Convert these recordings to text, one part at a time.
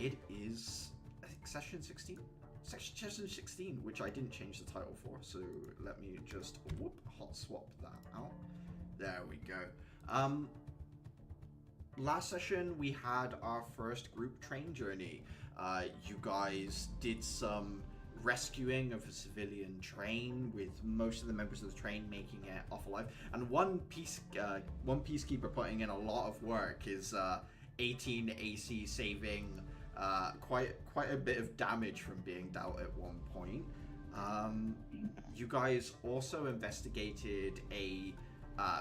it is, I think, session 16? Session 16, which I didn't change the title for, so let me just hot swap that out. There we go. Last session we had our first group train journey. You guys did some rescuing of a civilian train, with most of the members of the train making it off alive, and one peacekeeper putting in a lot of work is 18 AC, saving quite a bit of damage from being dealt at one point. You guys also investigated a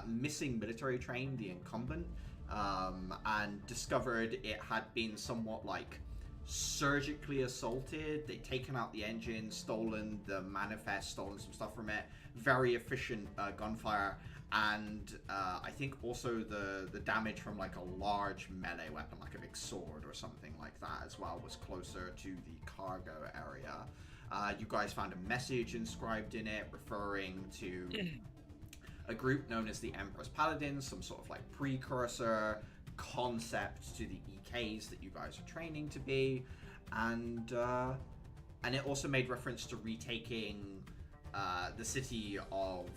missing military train, the Incumbent, and discovered it had been somewhat like surgically assaulted. They'd taken out the engine, stolen the manifest, stolen some stuff from it. Very efficient gunfire, and I think also the damage from like a large melee weapon, like a big sword or something like that as well, was closer to the cargo area. You guys found a message inscribed in it referring to a group known as the Empress Paladins, some sort of like precursor concept to the EKs that you guys are training to be, and it also made reference to retaking the city of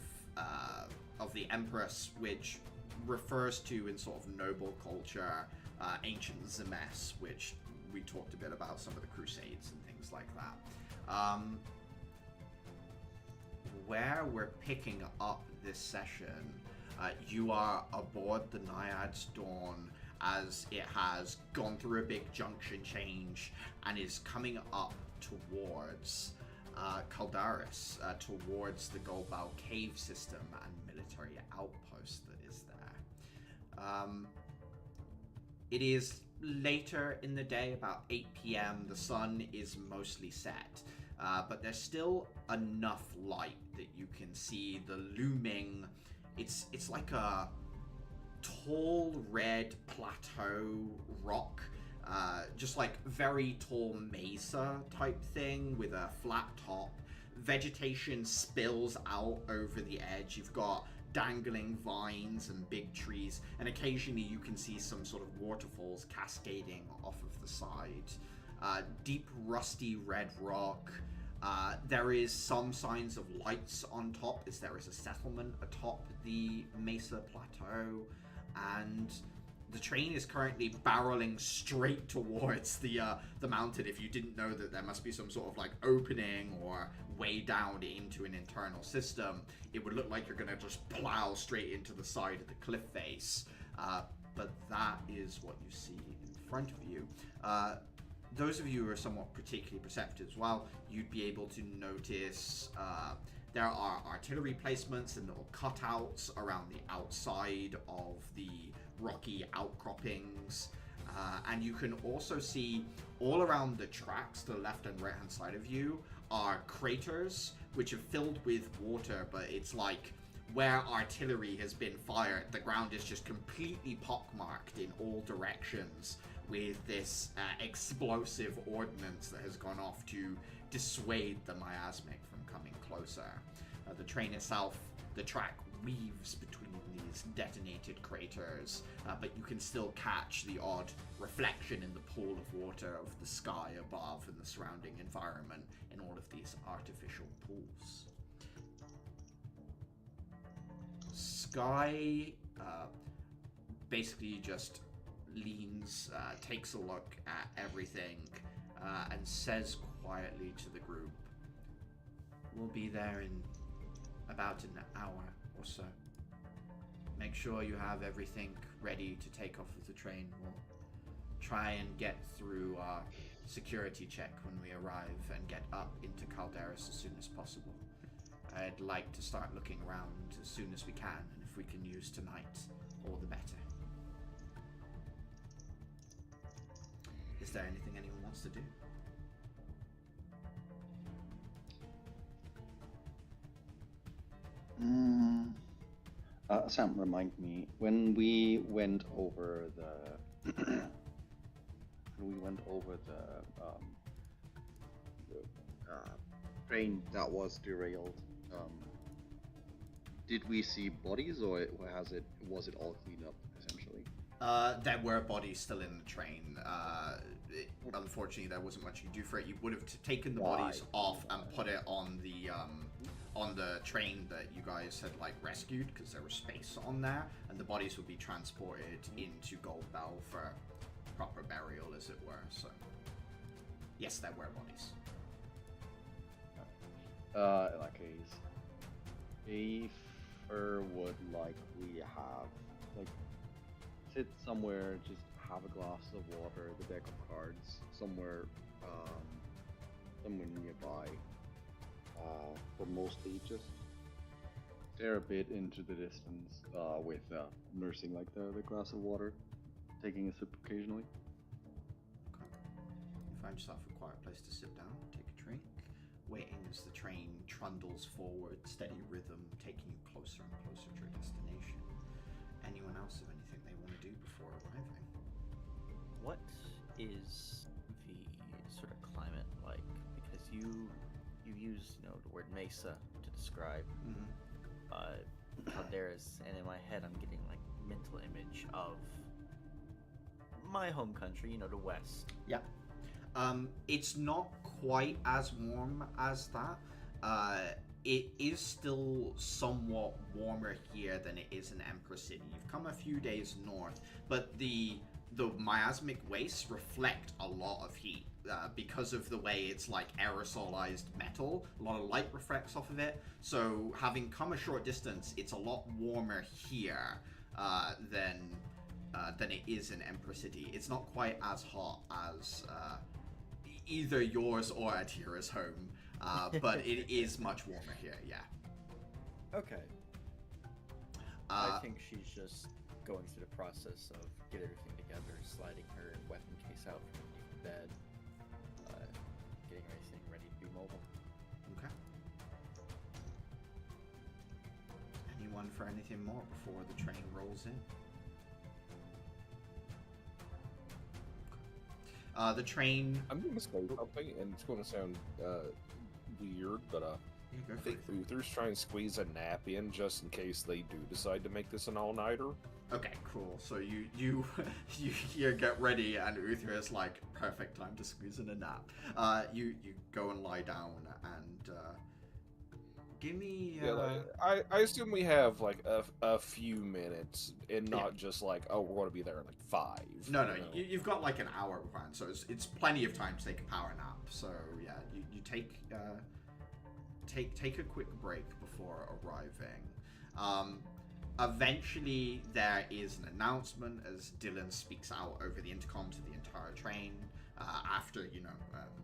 the Empress, which refers to in sort of noble culture ancient Zemes, which we talked a bit about, some of the Crusades and things like that. Where we're picking up this session, you are aboard the Naiad's Dawn as it has gone through a big junction change and is coming up towards Caldaris, towards the Goldbow cave system and military outpost that is there. It is later in the day, about 8 p.m. The sun is mostly set, but there's still enough light that you can see the looming. It's like a tall red plateau rock, just like very tall mesa type thing with a flat top. Vegetation spills out over the edge. You've got dangling vines and big trees, and occasionally you can see some sort of waterfalls cascading off of the side. Deep rusty red rock. There is some signs of lights on top, as there is a settlement atop the mesa plateau, and the train is currently barreling straight towards the mountain. If you didn't know that there must be some sort of like opening or way down into an internal system, it would look like you're gonna just plow straight into the side of the cliff face. But that is what you see in front of you. Those of you who are somewhat particularly perceptive as well, you'd be able to notice there are artillery placements and little cutouts around the outside of the rocky outcroppings. And you can also see all around the tracks to the left and right hand side of you are craters which are filled with water, but it's like where artillery has been fired, the ground is just completely pockmarked in all directions with this explosive ordnance that has gone off to dissuade the miasmic from coming closer. The train itself, the track weaves between these detonated craters, but you can still catch the odd reflection in the pool of water of the sky above and the surrounding environment in all of these artificial pools. Sky basically just leans, takes a look at everything, and says quietly to the group, "We'll be there in about an hour or so. Make sure you have everything ready to take off of the train. We'll try and get through our security check when we arrive and get up into Caldaris as soon as possible. I'd like to start looking around as soon as we can, and if we can use tonight, all the better." Is there anything anyone wants to do? Sam, remind me, when we went over the train that was derailed, did we see bodies, or was it all cleaned up essentially? There were bodies still in the train. unfortunately, there wasn't much you could do for it. You would have taken the bodies off and put it on the train that you guys had like rescued, because there was space on there, and the bodies would be transported into Gold Bell for proper burial, as it were. So, yes, there were bodies. In that case, Aether would likely have like sit somewhere, just have a glass of water, the deck of cards somewhere, somewhere nearby, but mostly just stare a bit into the distance with nursing like the glass of water, taking a sip occasionally. Okay. You find yourself a quiet place to sit down, take a drink, waiting as the train trundles forward, steady rhythm, taking you closer and closer to your destination. Anyone else have anything they want to do before arriving? What is the sort of climate like? Because you use the word mesa to describe Calderas, and in my head I'm getting like mental image of my home country, the West. Yeah. It's not quite as warm as that. It is still somewhat warmer here than it is in Empress City. You've come a few days north, but the miasmic wastes reflect a lot of heat because of the way it's like aerosolized metal. A lot of light reflects off of it. So having come a short distance, it's a lot warmer here than it is in Empress City. It's not quite as hot as either yours or Atira's home, but it is much warmer here, yeah. Okay. I think she's just going through the process of getting everything together, sliding her weapon case out from beneath the bed, getting everything ready to be mobile. Okay. Anyone for anything more before the train rolls in? The train... I'm going to say something, and it's going to sound weird, but I think Uther's trying to squeeze a nap in just in case they do decide to make this an all-nighter. Okay, cool. So you get ready, and Uther is like, perfect time to squeeze in a nap. You go and lie down, and give me... I assume we have like a few minutes, and not just like, oh, we're going to be there in like 5. No, you've got like an hour plan, so it's plenty of time to take a power nap. So yeah, you take a quick break before arriving. Eventually, there is an announcement as Dylan speaks out over the intercom to the entire train. After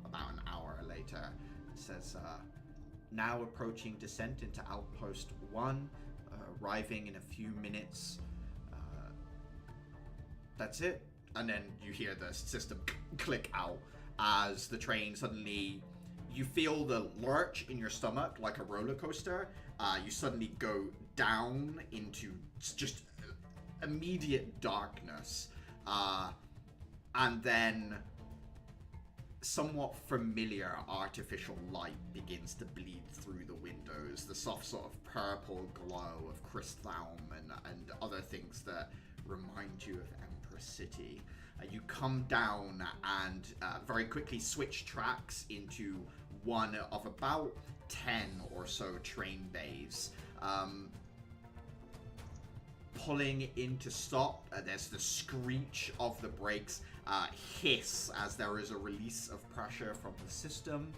about an hour later, it says, "Now approaching descent into Outpost 1, arriving in a few minutes." That's it. And then you hear the system click out as the train suddenly, you feel the lurch in your stomach like a roller coaster. You suddenly go down into just immediate darkness. And then somewhat familiar artificial light begins to bleed through the windows. The soft sort of purple glow of Crysthalm and other things that remind you of Empress City. You come down and very quickly switch tracks into one of about 10 or so train bays. Pulling into stop, there's the screech of the brakes hiss as there is a release of pressure from the system.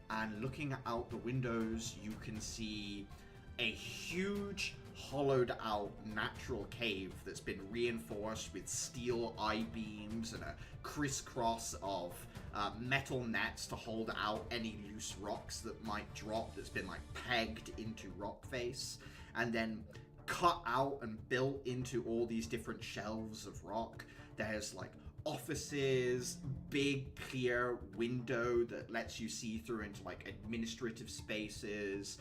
And looking out the windows, you can see a huge hollowed out natural cave that's been reinforced with steel I-beams and a crisscross of metal nets to hold out any loose rocks that might drop, that's been like pegged into rock face and then cut out and built into all these different shelves of rock. There's like offices, big clear window that lets you see through into like administrative spaces,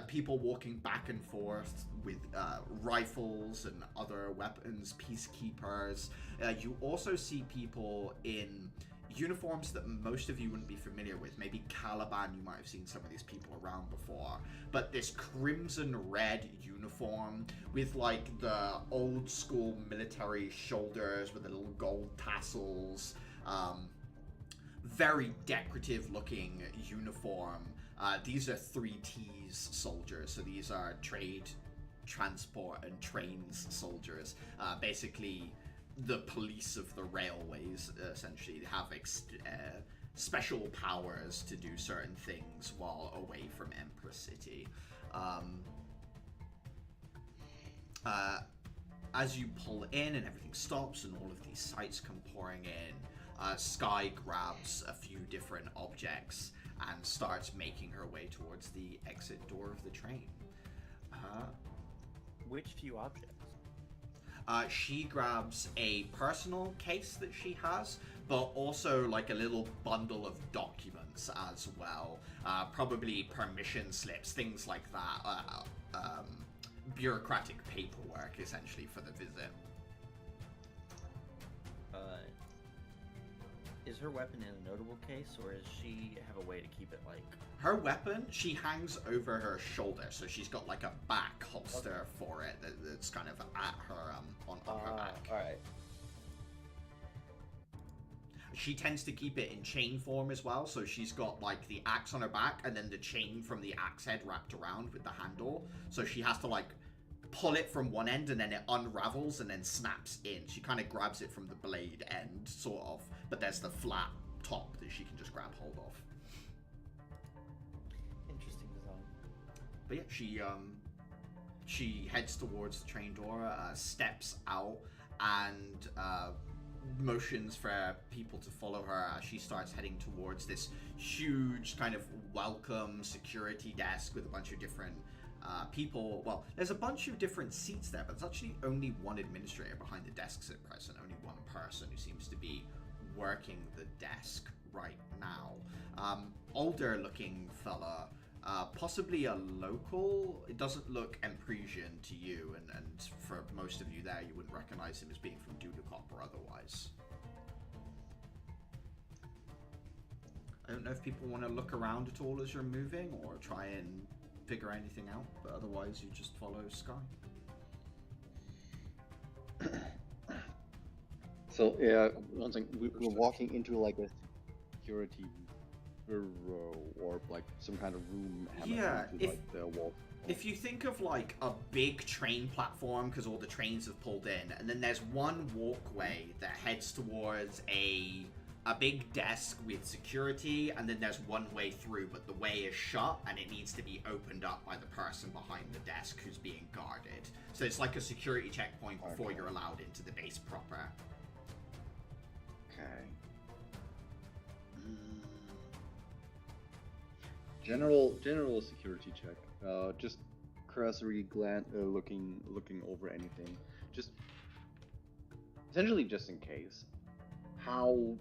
people walking back and forth with rifles and other weapons, peacekeepers. You also see people in uniforms that most of you wouldn't be familiar with. Maybe Caliban, you might have seen some of these people around before. But this crimson red uniform with like the old school military shoulders with the little gold tassels. very decorative looking uniform. These are 3Ts soldiers, so these are trade, transport, and trains soldiers. Basically, the police of the railways, essentially. They have special powers to do certain things while away from Empress City. As you pull in and everything stops and all of these sights come pouring in, Sky grabs a few different objects and starts making her way towards the exit door of the train. Which few objects? She grabs a personal case that she has, but also like a little bundle of documents as well. Probably permission slips, things like that. Bureaucratic paperwork, essentially, for the visit. Is her weapon in a notable case, or does she have a way to keep it, like... Her weapon, she hangs over her shoulder, so she's got like a back holster for it that's kind of at her, on her back. Alright. She tends to keep it in chain form as well, so she's got like the axe on her back and then the chain from the axe head wrapped around with the handle, so she has to like pull it from one end and then it unravels and then snaps in. She kind of grabs it from the blade end, sort of, but there's the flat top that she can just grab hold of. Interesting design. But yeah, she heads towards the train door, steps out, and motions for people to follow her as she starts heading towards this huge kind of welcome security desk with a bunch of different people. Well, there's a bunch of different seats there, but there's actually only one administrator behind the desks at present, only one person who seems to be working the desk right now. Older looking fella, possibly a local. It doesn't look Empressian to you, and for most of you there, you wouldn't recognize him as being from Dudacop or otherwise. I don't know if people want to look around at all as you're moving, or try and figure anything out, but otherwise you just follow Sky. So yeah, one thing, we're walking into like a security bureau or like some kind of room. Yeah, into, like, the wall. If you think of like a big train platform, because all the trains have pulled in, and then there's one walkway that heads towards a big desk with security, and then there's one way through, but the way is shut and it needs to be opened up by the person behind the desk who's being guarded. So it's like a security checkpoint before you're allowed into the base proper. Okay. General security check. Just cursory glance, looking over anything. Just essentially, just in case. How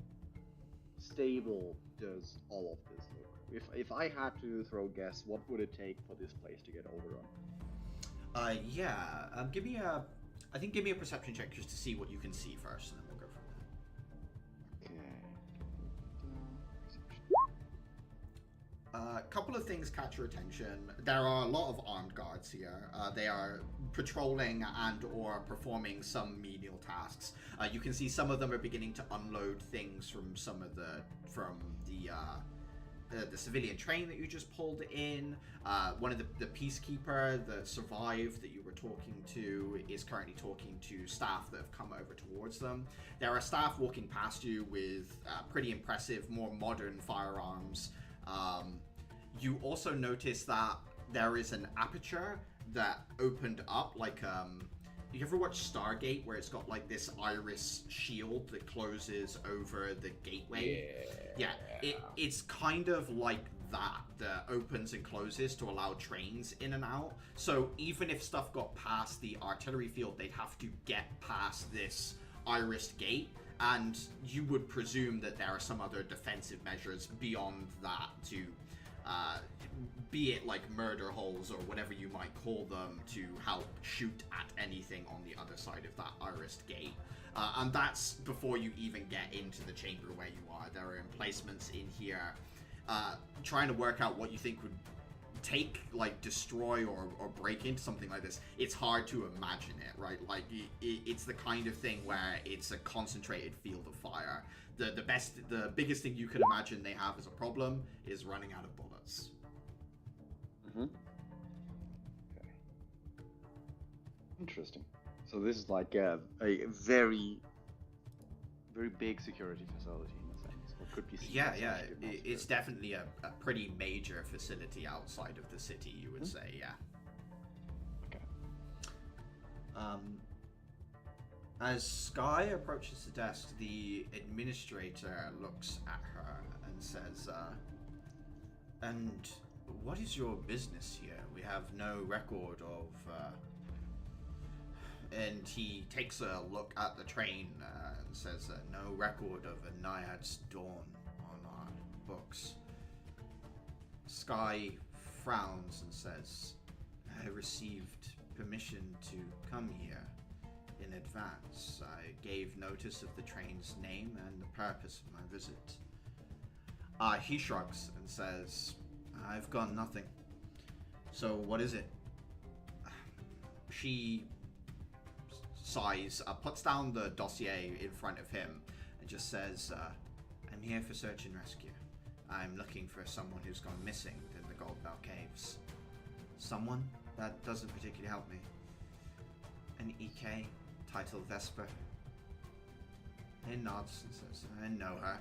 stable does all of this look? If I had to throw a guess, what would it take for this place to get overrun? Give me a perception check just to see what you can see first, and then we'll go from there. Okay. A couple of things catch your attention. There are a lot of armed guards here. They are patrolling and or performing some menial tasks. You can see some of them are beginning to unload things from the civilian train that you just pulled in. One of the peacekeeper that survived that you were talking to is currently talking to staff that have come over towards them. There are staff walking past you with pretty impressive, more modern firearms. You also notice that there is an aperture that opened up, like you ever watch Stargate, where it's got like this iris shield that closes over the gateway? Yeah, it's kind of like that opens and closes to allow trains in and out. So even if stuff got past the artillery field, they'd have to get past this irised gate, and you would presume that there are some other defensive measures beyond that to be it like murder holes or whatever you might call them, to help shoot at anything on the other side of that irised gate. And that's before you even get into the chamber where you are. There are emplacements in here. Trying to work out what you think would take, like, destroy or break into something like this, it's hard to imagine it, right? Like, it's the kind of thing where it's a concentrated field of fire the biggest thing you could imagine they have as a problem is running out of bullets. Mm-hmm. Okay. Interesting. So this is like a very, very big security facility in a sense. Or could be seen Yeah, as yeah. actually not It's security. definitely a pretty major facility outside of the city, you would say, yeah. Okay. As Sky approaches the desk, the administrator looks at her and says, and what is your business here? We have no record of, and he takes a look at the train and says, no record of a Naiad's Dawn on our books. Sky frowns and says, I received permission to come here in advance. I gave notice of the train's name and the purpose of my visit. He shrugs and says, I've got nothing. So what is it? She sighs, puts down the dossier in front of him, and just says, I'm here for search and rescue. I'm looking for someone who's gone missing in the Gold Bell Caves. Someone? That doesn't particularly help me. An EK, title Vesper. He nods and says, I know her.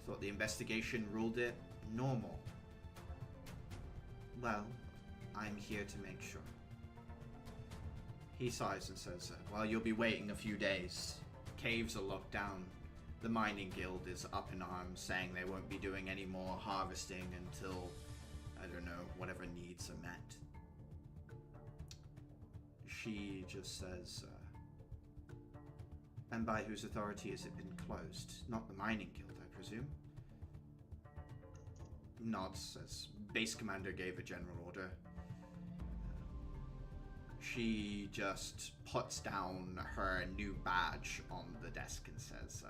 Thought the investigation ruled it normal. Well, I'm here to make sure. He sighs and says, well, you'll be waiting a few days. Caves are locked down. The mining guild is up in arms, saying they won't be doing any more harvesting until, I don't know, whatever needs are met. She just says, and by whose authority has it been closed? Not the mining guild, I presume? Nods, says, base commander gave a general order. She just puts down her new badge on the desk and says,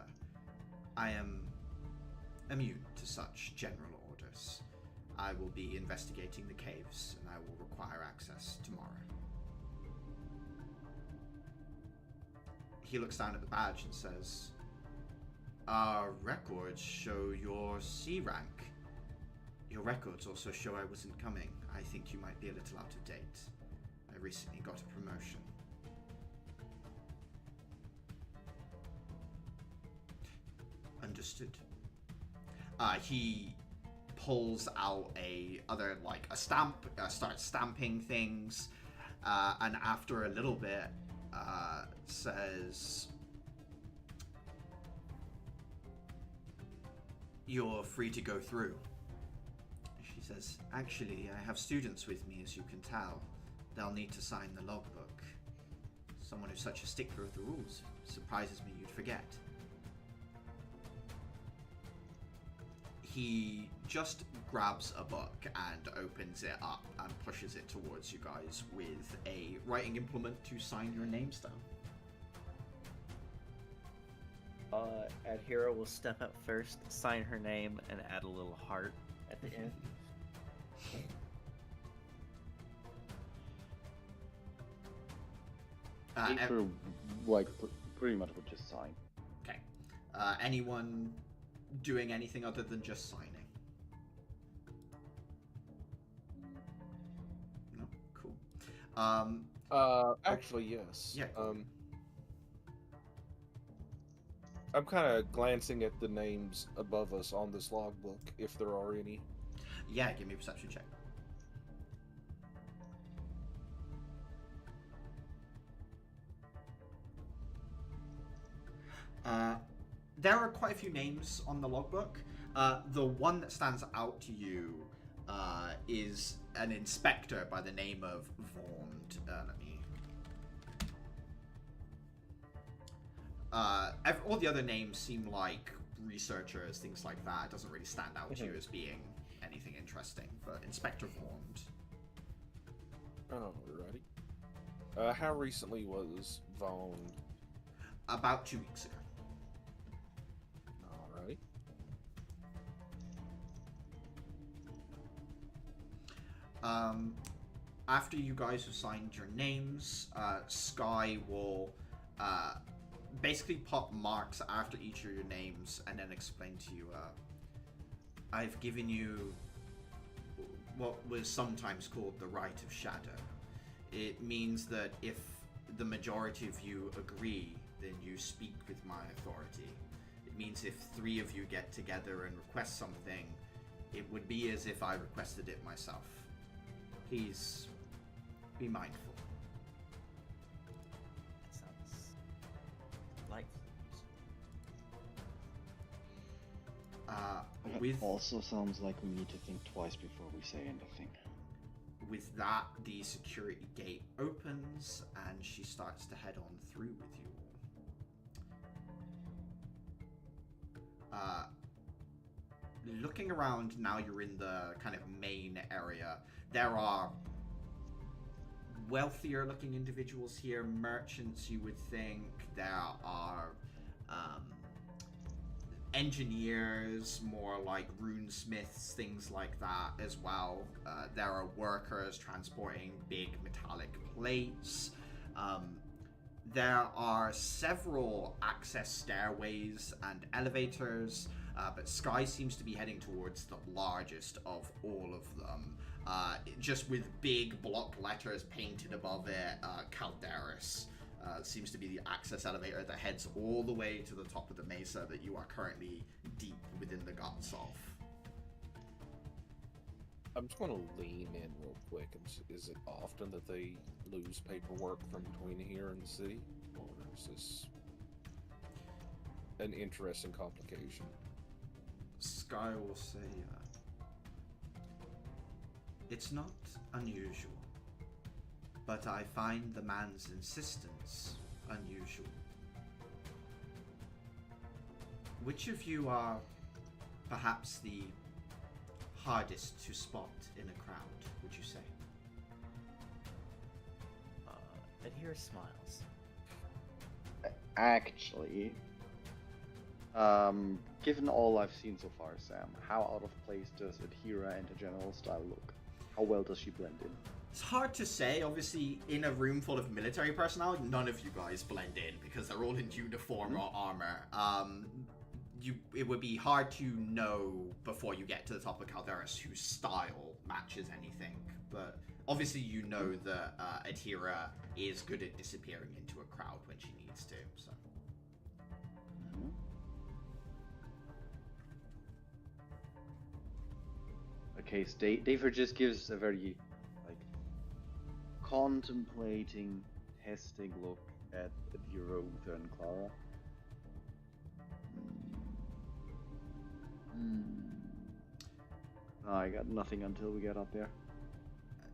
I am immune to such general orders. I will be investigating the caves, and I will require access tomorrow. He looks down at the badge and says, our records show your C rank. Your records also show I wasn't coming. I think you might be a little out of date. I recently got a promotion. Understood. He pulls out a stamp, starts stamping things, and after a little bit, says, you're free to go through. She says, actually, I have students with me, as you can tell. They'll need to sign the logbook. Someone who's such a stickler of the rules. Surprises me you'd forget. He just grabs a book and opens it up and pushes it towards you guys with a writing implement to sign your names down. Adhira will step up first, sign her name, and add a little heart at the end. Victor, like, pretty much would just sign. Okay. Anyone doing anything other than just signing? No? Cool. Actually, yes. Yeah. I'm kind of glancing at the names above us on this logbook, if there are any. Yeah, give me a perception check. There are quite a few names on the logbook. The one that stands out to you is an inspector by the name of Vaughn. All the other names seem like researchers, things like that. It doesn't really stand out to you as being anything interesting, but Inspector Vaughn. Alrighty. How recently was Vaughn? About 2 weeks ago. Alright. After you guys have signed your names, Sky will basically put marks after each of your names and then explain to you, I've given you what was sometimes called the Right of Shadow. It means that if the majority of you agree, then you speak with my authority. It means if 3 of you get together and request something, it would be as if I requested it myself. Please be mindful. That sounds like. It also sounds like we need to think twice before we say anything. With that, the security gate opens and she starts to head on through with you all. Looking around now, you're in the kind of main area. There are wealthier looking individuals here, merchants you would think. There are engineers, more like runesmiths, things like that as well. There are workers transporting big metallic plates. There are several access stairways and elevators, but Sky seems to be heading towards the largest of all of them, just with big block letters painted above it, Calderis. Seems to be the access elevator that heads all the way to the top of the mesa that you are currently deep within the guts of. I'm just going to lean in real quick. Is it often that they lose paperwork from between here and the city? Or is this an interesting complication? Sky will say, it's not unusual. But I find the man's insistence unusual. Which of you are perhaps the hardest to spot in a crowd, would you say? Adhere smiles. Actually, given all I've seen so far, Sam, how out of place does Adhira and the general style look? How well does she blend in? It's hard to say. Obviously, in a room full of military personnel, none of you guys blend in because they're all in uniform or armor. It would be hard to know before you get to the top of Calderis whose style matches anything. But obviously, you know that Adhira is good at disappearing into a crowd when she needs to. So. Okay, so David just gives a very contemplating, testing look at Uther and Clara. No, I got nothing until we get up there.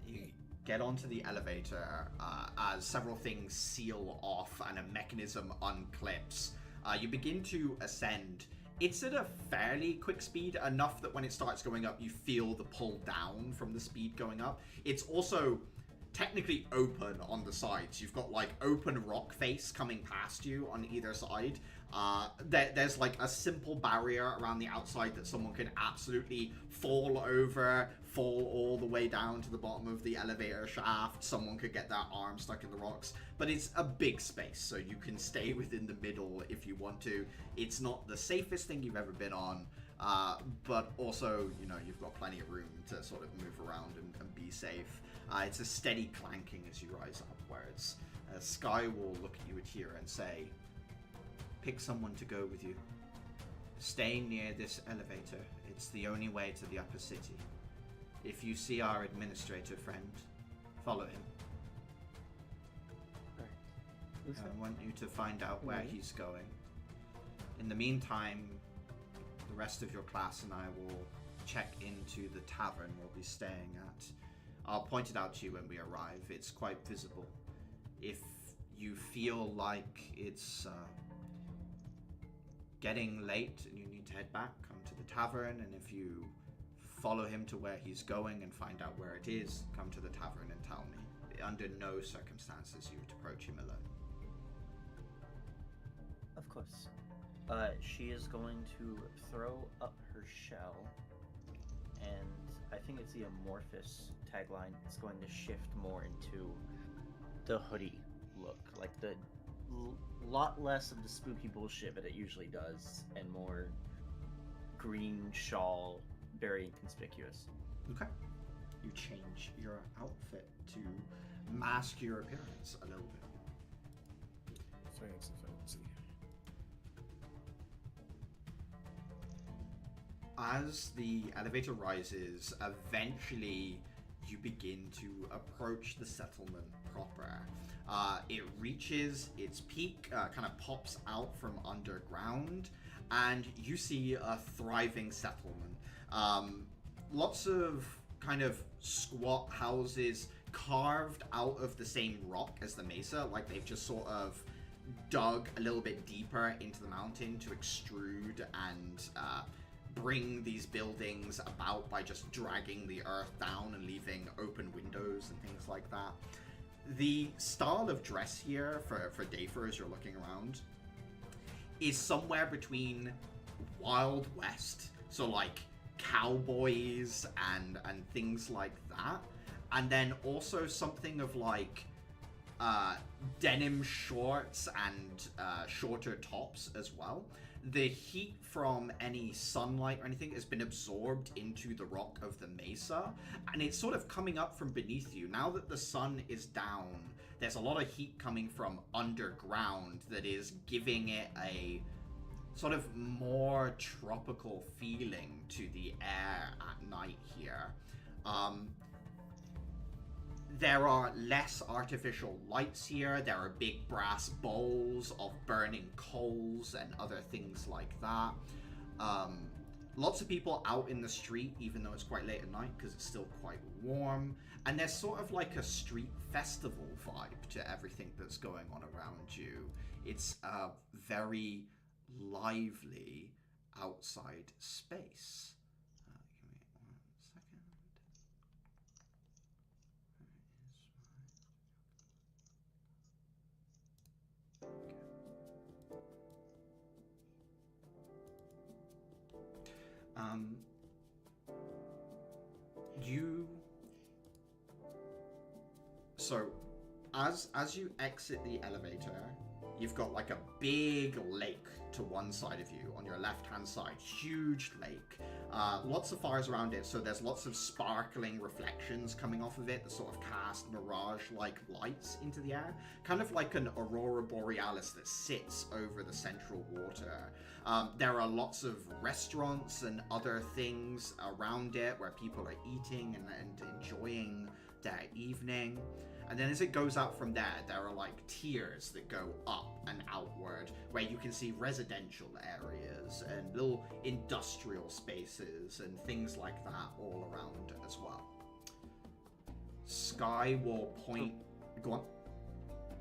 You get onto the elevator as several things seal off and a mechanism unclips. You begin to ascend. It's at a fairly quick speed, enough that when it starts going up, you feel the pull down from the speed going up. It's also technically open on the sides. You've got like open rock face coming past you on either side. There's like a simple barrier around the outside that someone can absolutely fall over, fall all the way down to the bottom of the elevator shaft. Someone could get their arm stuck in the rocks, but it's a big space, so you can stay within the middle if you want to. It's not the safest thing you've ever been on, but also, you know, you've got plenty of room to sort of move around and be safe. It's a steady clanking as you rise upwards. Sky will look at you here and say, pick someone to go with you. Stay near this elevator. It's the only way to the upper city. If you see our administrator friend, follow him. Right. I want you to find out where he's going. In the meantime, the rest of your class and I will check into the tavern we'll be staying at. I'll point it out to you when we arrive. It's quite visible. If you feel like it's getting late and you need to head back, come to the tavern, and if you follow him to where he's going and find out where it is, come to the tavern and tell me. Under no circumstances you would approach him alone. Of course. She is going to throw up her shell, and I think it's the amorphous tagline. It's going to shift more into the hoodie look, like the lot less of the spooky bullshit that it usually does, and more green shawl, very inconspicuous. Okay. You change your outfit to mask your appearance a little bit. Fancy. As the elevator rises, eventually you begin to approach the settlement proper. It reaches its peak, kind of pops out from underground, and you see a thriving settlement. Lots of kind of squat houses carved out of the same rock as the mesa, like they've just sort of dug a little bit deeper into the mountain to extrude and bring these buildings about by just dragging the earth down and leaving open windows and things like that. The style of dress here for Dafer, as you're looking around, is somewhere between Wild West, so like cowboys and things like that, and then also something of like denim shorts and shorter tops as well. The heat from any sunlight or anything has been absorbed into the rock of the mesa, and it's sort of coming up from beneath you. Now that the sun is down, there's a lot of heat coming from underground that is giving it a sort of more tropical feeling to the air at night here. There are less artificial lights here. There are big brass bowls of burning coals and other things like that. Lots of people out in the street, even though it's quite late at night because it's still quite warm. And there's sort of like a street festival vibe to everything that's going on around you. It's a very lively outside space. Give me 1 second. So as you exit the elevator, you've got like a big lake to one side of you. On your left hand side, huge lake, lots of fires around it, so there's lots of sparkling reflections coming off of it that sort of cast mirage like lights into the air, kind of like an aurora borealis that sits over the central water. There are lots of restaurants and other things around it where people are eating and enjoying their evening. And then as it goes out from there, there are like tiers that go up and outward where you can see residential areas and little industrial spaces and things like that all around as well. Sky will point... Go on.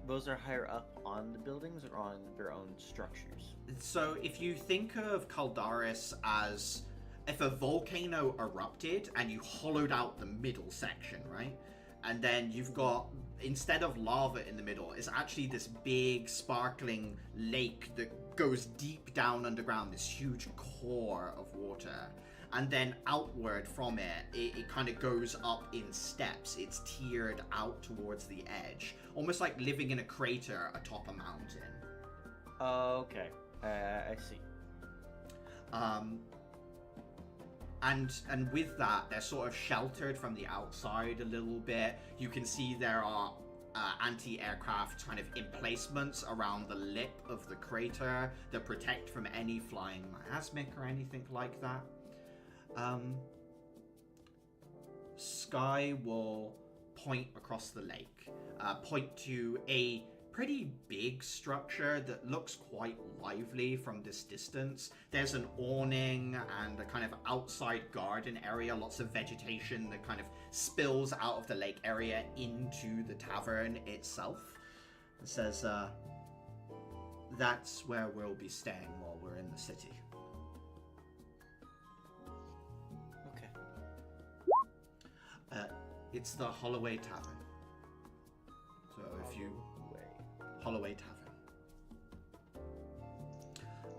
Those are higher up on the buildings or on their own structures? So if you think of Caldaris as if a volcano erupted and you hollowed out the middle section, right? And then you've got, instead of lava in the middle, it's actually this big sparkling lake that goes deep down underground, this huge core of water. And then outward from it kind of goes up in steps. It's tiered out towards the edge, almost like living in a crater atop a mountain. Okay, I see. And with that, they're sort of sheltered from the outside a little bit. You can see there are anti-aircraft kind of emplacements around the lip of the crater that protect from any flying miasmic or anything like that. Sky will point across the lake, point to a pretty big structure that looks quite lively from this distance. There's an awning and a kind of outside garden area, lots of vegetation that kind of spills out of the lake area into the tavern itself. It says, that's where we'll be staying while we're in the city. Okay. It's the Holloway Tavern. So if you... Holloway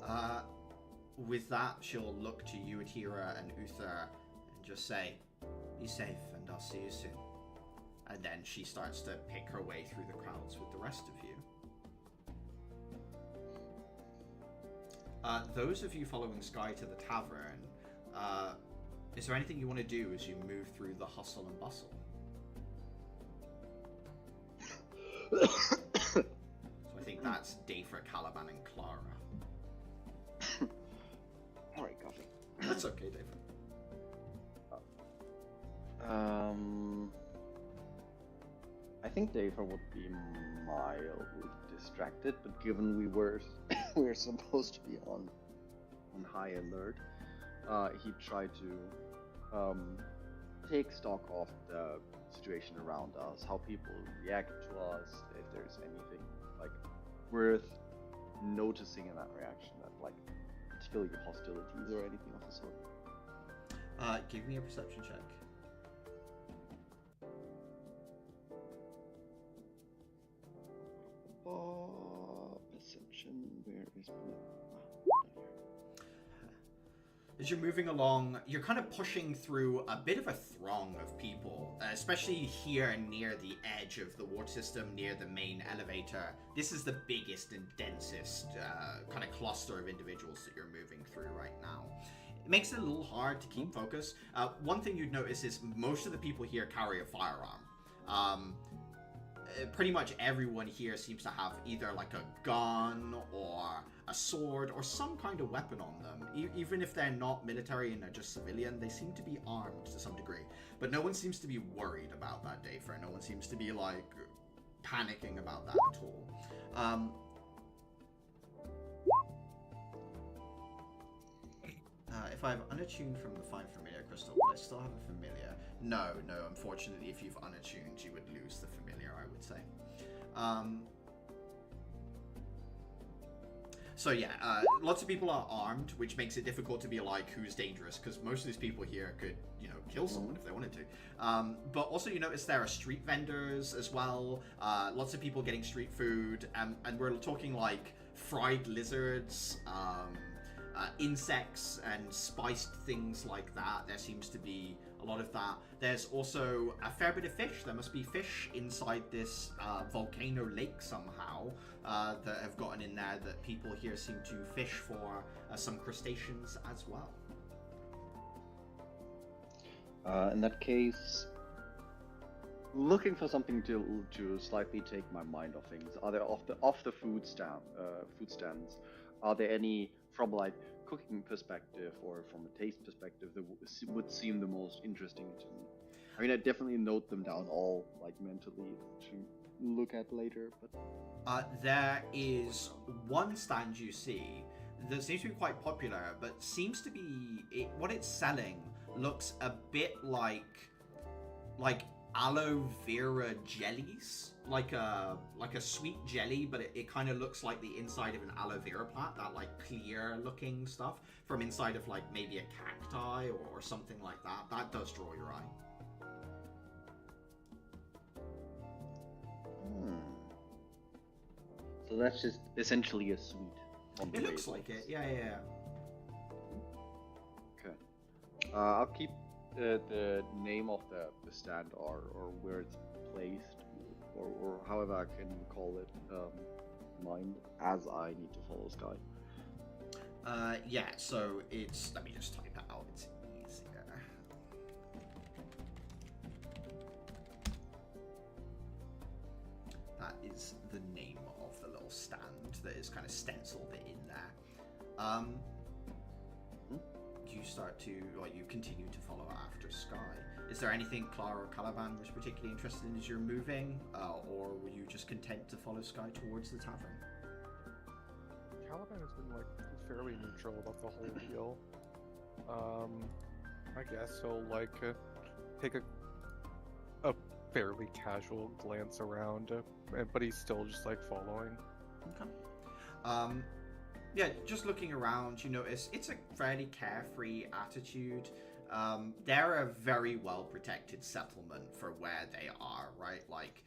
Tavern. With that, she'll look to you, Atira and Uther, and just say, "Be safe, and I'll see you soon." And then she starts to pick her way through the crowds with the rest of you. Those of you following Sky to the tavern, is there anything you want to do as you move through the hustle and bustle? So I think that's Dayfra, Caliban, and Clara. Alright, coffee. That's okay, Dayfra. I think Dayfra would be mildly distracted, but given we're supposed to be on high alert, he'd try to take stock of the situation around us, how people react to us, if there's anything like worth noticing in that reaction, that like particularly hostilities or anything of the sort. Give me a perception check. Perception, where is my... As you're moving along, you're kind of pushing through a bit of a throng of people, especially here near the edge of the water system, near the main elevator. This is the biggest and densest kind of cluster of individuals that you're moving through right now. It makes it a little hard to keep focus. One thing you'd notice is most of the people here carry a firearm. Pretty much everyone here seems to have either like a gun or a sword or some kind of weapon on them. Even if they're not military and they're just civilian, they seem to be armed to some degree. But no one seems to be worried about that, Dayfra. No one seems to be like panicking about that at all. If I have unattuned from the Find Familiar crystal, would I still have a familiar? No, unfortunately, if you've unattuned, you would lose the familiar, I would say. So yeah, lots of people are armed, which makes it difficult to be like, who's dangerous, because most of these people here could, kill someone if they wanted to. But also you notice there are street vendors as well, lots of people getting street food, and we're talking like fried lizards, insects and spiced things like that. There seems to be a lot of that. There's also a fair bit of fish. There must be fish inside this volcano lake somehow that have gotten in there that people here seem to fish for some crustaceans as well. In that case, looking for something to slightly take my mind off things. Are there off the food stands? Are there any from like cooking perspective or from a taste perspective that would seem the most interesting to me? I mean, I definitely note them down all like mentally to look at later. But there is one stand you see that seems to be quite popular, but seems to be what it's selling looks a bit like aloe vera jellies, like a sweet jelly, but it kind of looks like the inside of an aloe vera plant, that like clear looking stuff from inside of like maybe a cacti or something like that. That does draw your eye. So that's just essentially a sweet. It looks like it, yeah. Okay. I'll keep the name of the stand or where it's placed or however I can call it mind as I need to follow Sky. Yeah, so it's, let me just type it out, it's easier. That is the name of the little stand that is kind of stenciled in there. You continue to follow after Sky. Is there anything Clara or Caliban was particularly interested in as you're moving, or were you just content to follow Sky towards the tavern? Caliban has been like fairly neutral about the whole deal. I guess he'll like take a fairly casual glance around, but he's still just like following. Okay. Yeah, just looking around, you notice it's a fairly carefree attitude. They're a very well protected settlement for where they are, right? Like,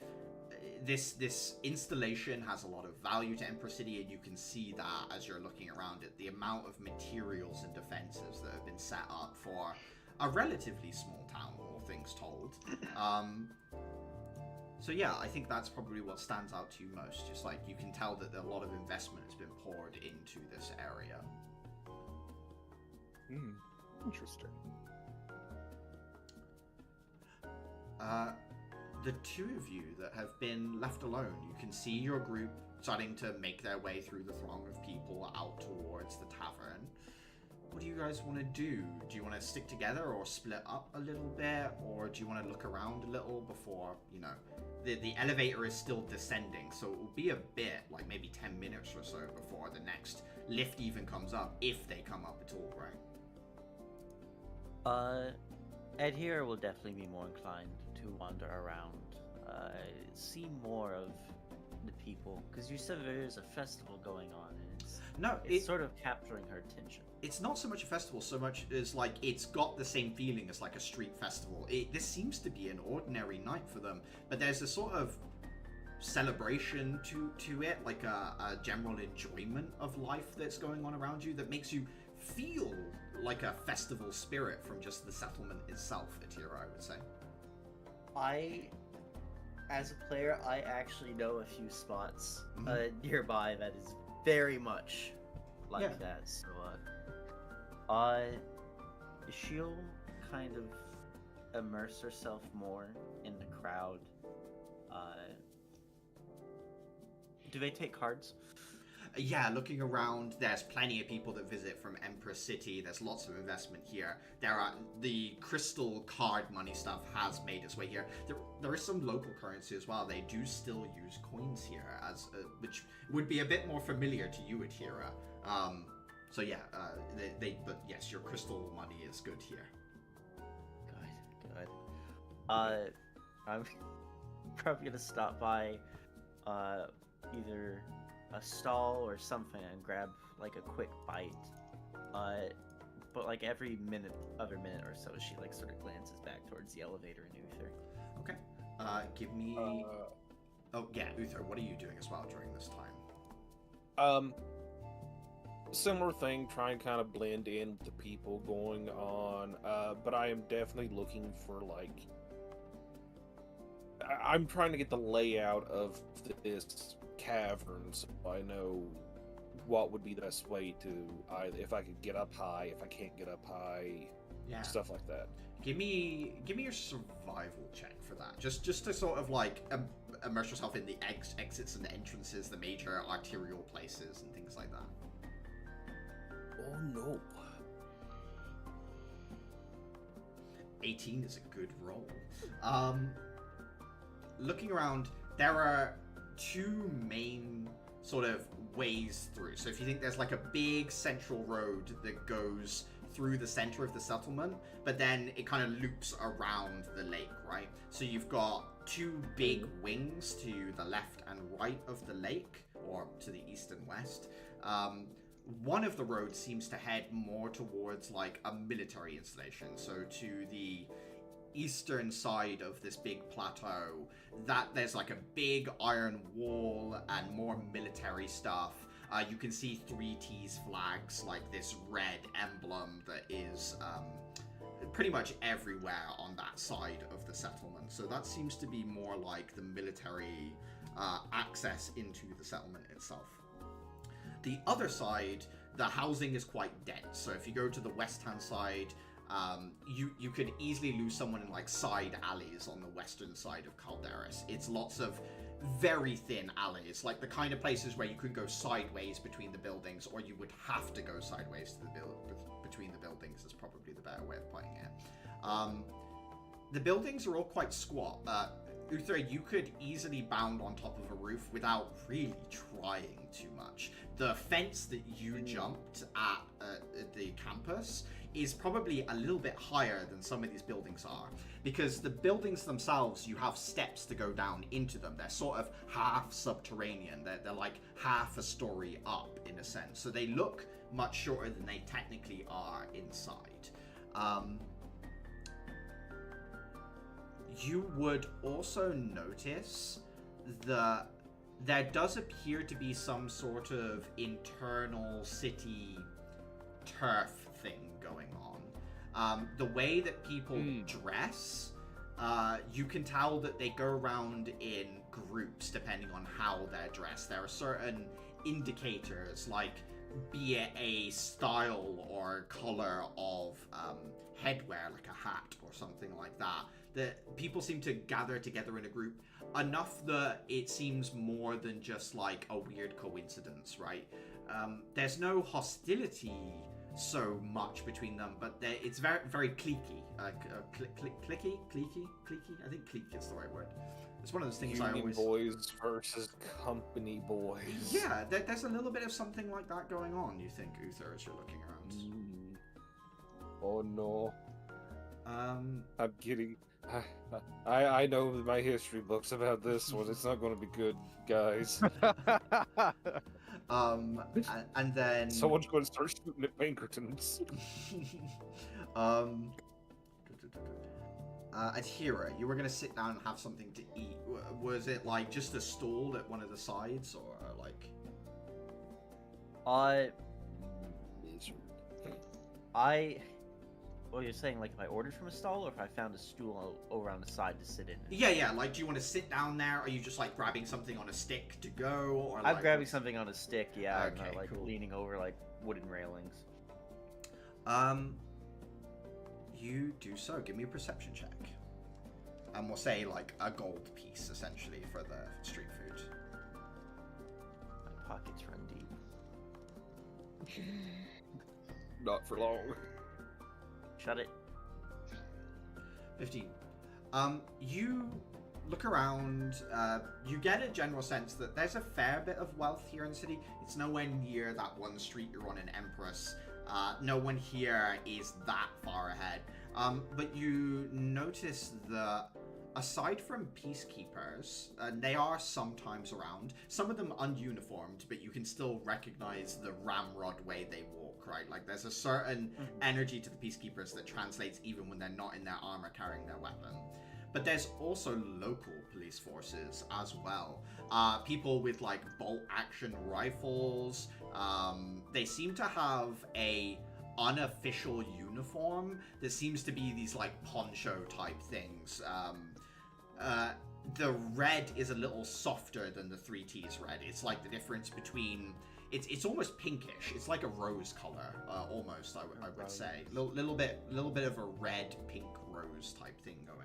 this installation has a lot of value to Empress City, and you can see that as you're looking around it. The amount of materials and defenses that have been set up for a relatively small town, all things told. So yeah, I think that's probably what stands out to you most. Just like you can tell that a lot of investment has been poured into this area. Interesting. The two of you that have been left alone, you can see your group starting to make their way through the throng of people out towards the tavern. What do you guys want to do? Do you want to stick together or split up a little bit? Or do you want to look around a little before, you know, the elevator is still descending, so it will be a bit, like maybe 10 minutes or so before the next lift even comes up, if they come up at all, right? Ed here will definitely be more inclined to wander around, see more of the people, because you said there is a festival going on, and it's sort of capturing her attention. It's not so much a festival so much as like it's got the same feeling as like a street festival. This seems to be an ordinary night for them, but there's a sort of celebration to it, like a general enjoyment of life that's going on around you that makes you feel like a festival spirit from just the settlement itself, Atira, I would say. As a player, I actually know a few spots nearby that is very much like that. So, she'll kind of immerse herself more in the crowd. Do they take cards? Yeah, looking around, there's plenty of people that visit from Empress City. There's lots of investment here. The crystal card money stuff has made its way here. There is some local currency as well. They do still use coins here, which would be a bit more familiar to you, Atira. So yeah, but yes, your crystal money is good here. Good. I'm probably gonna stop by, either a stall or something and grab like a quick bite. But like every other minute or so, she like sort of glances back towards the elevator in Uther. Okay. Give me. Oh yeah, Uther. What are you doing as well during this time? Similar thing, try and kind of blend in with the people going on, but I am definitely looking for, like, I'm trying to get the layout of this cavern so I know what would be the best way to, if I could get up high, if I can't get up high, stuff like that. Give me your survival check for that, just to sort of like immerse yourself in the exits and the entrances, the major arterial places and things like that. Oh no. 18 is a good roll. Looking around, there are two main sort of ways through. So if you think there's like a big central road that goes through the center of the settlement, but then it kind of loops around the lake, right? So you've got two big wings to the left and right of the lake, or to the east and west. One of the roads seems to head more towards like a military installation. So to the eastern side of this big plateau, that there's like a big iron wall and more military stuff. You can see 3T's flags, like this red emblem that is pretty much everywhere on that side of the settlement. So that seems to be more like the military access into the settlement itself. The other side, the housing is quite dense. So if you go to the west-hand side, you could easily lose someone in like side alleys on the western side of Calderis. It's lots of very thin alleys, like the kind of places where you could go sideways between the buildings, or you would have to go sideways to between the buildings is probably the better way of putting it. The buildings are all quite squat. Uther, you could easily bound on top of a roof without really trying too much. The fence that you jumped at the campus is probably a little bit higher than some of these buildings are, because the buildings themselves, you have steps to go down into them. They're sort of half subterranean. They're like half a story up in a sense. So they look much shorter than they technically are inside. You would also notice that there does appear to be some sort of internal city turf thing going on. The way that people dress, you can tell that they go around in groups depending on how they're dressed. There are certain indicators, like be it a style or color of headwear, like a hat or something like that, that people seem to gather together in a group enough that it seems more than just like a weird coincidence, right? There's no hostility so much between them, but it's very, very cliquey. Cliquey? I think clique is the right word. It's one of those things Union I always... boys versus company boys. Yeah, there's a little bit of something like that going on, you think, Uther, as you're looking around. Oh no. Um, I'm getting... I know my history books about this one. It's not going to be good, guys. and then... Someone's going to start shooting at Pinkertons. Adhira, you were going to sit down and have something to eat. Was it like just a stall at one of the sides, or like... Well, you're saying like if I ordered from a stall, or if I found a stool around the side to sit in? Yeah. Like, do you want to sit down there? Are you just like grabbing something on a stick to go, or? I'm grabbing something on a stick. Yeah. Okay, and, like cool. leaning over like wooden railings. You do so. Give me a perception check, and we'll say like a gold piece essentially for the street food. My pockets run deep. Not for long. Shut it. 15. You look around, you get a general sense that there's a fair bit of wealth here in the city. It's nowhere near that one street you're on in Empress. No one here is that far ahead. But you notice that aside from peacekeepers, they are sometimes around. Some of them ununiformed, but you can still recognize the ramrod way they walk, right? Like there's a certain energy to the peacekeepers that translates even when they're not in their armor carrying their weapon. But there's also local police forces as well. People with like bolt action rifles. They seem to have a unofficial uniform that seems to be these like poncho type things. The red is a little softer than the 3T's red. It's like the difference between... It's almost pinkish. It's like a rose color, almost, I would say. Little bit of a red, pink, rose type thing going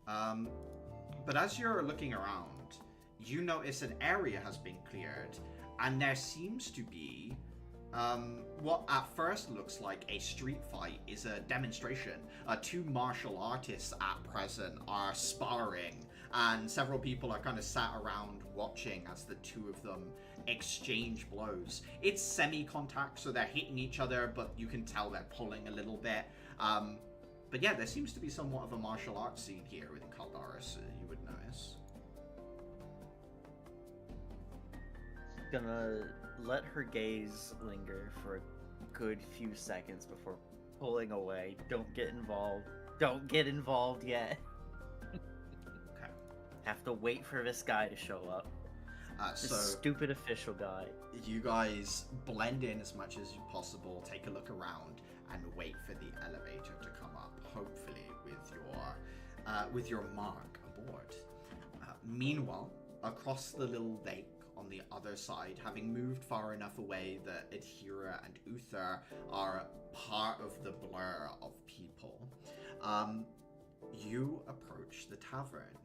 on. But as you're looking around, you notice an area has been cleared, and there seems to be... what at first looks like a street fight is a demonstration. Two martial artists at present are sparring, and several people are kind of sat around watching as the two of them exchange blows. It's semi-contact, so they're hitting each other, but you can tell they're pulling a little bit. But yeah, there seems to be somewhat of a martial arts scene here within Caldaris, you would notice. Gonna let her gaze linger for a good few seconds before pulling away. Don't get involved. Don't get involved yet. Okay. Have to wait for this guy to show up. This stupid official guy. You guys blend in as much as possible, take a look around, and wait for the elevator to come up, hopefully with your mark aboard. Meanwhile, across the little lake on the other side, having moved far enough away that Adhira and Uther are part of the blur of people, you approach the tavern.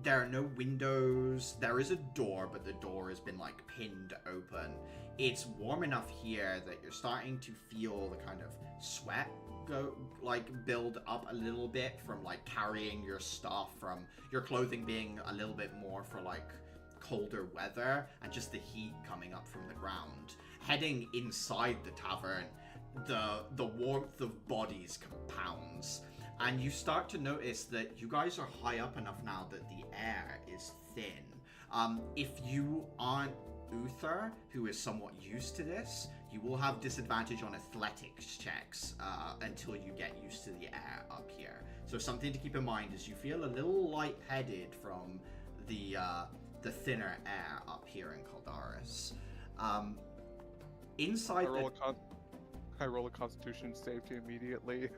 There are no windows. There is a door, but the door has been like pinned open. It's warm enough here that you're starting to feel the kind of sweat build up a little bit from like carrying your stuff, from your clothing being a little bit more for like colder weather, and just the heat coming up from the ground. Heading inside the tavern, the warmth of bodies compounds, and you start to notice that you guys are high up enough now that the air is thin. If you aren't Uther, who is somewhat used to this, you will have disadvantage on athletics checks until you get used to the air up here. So something to keep in mind is you feel a little lightheaded from the thinner air up here in Caldaris. Inside Can I roll a Constitution save to immediately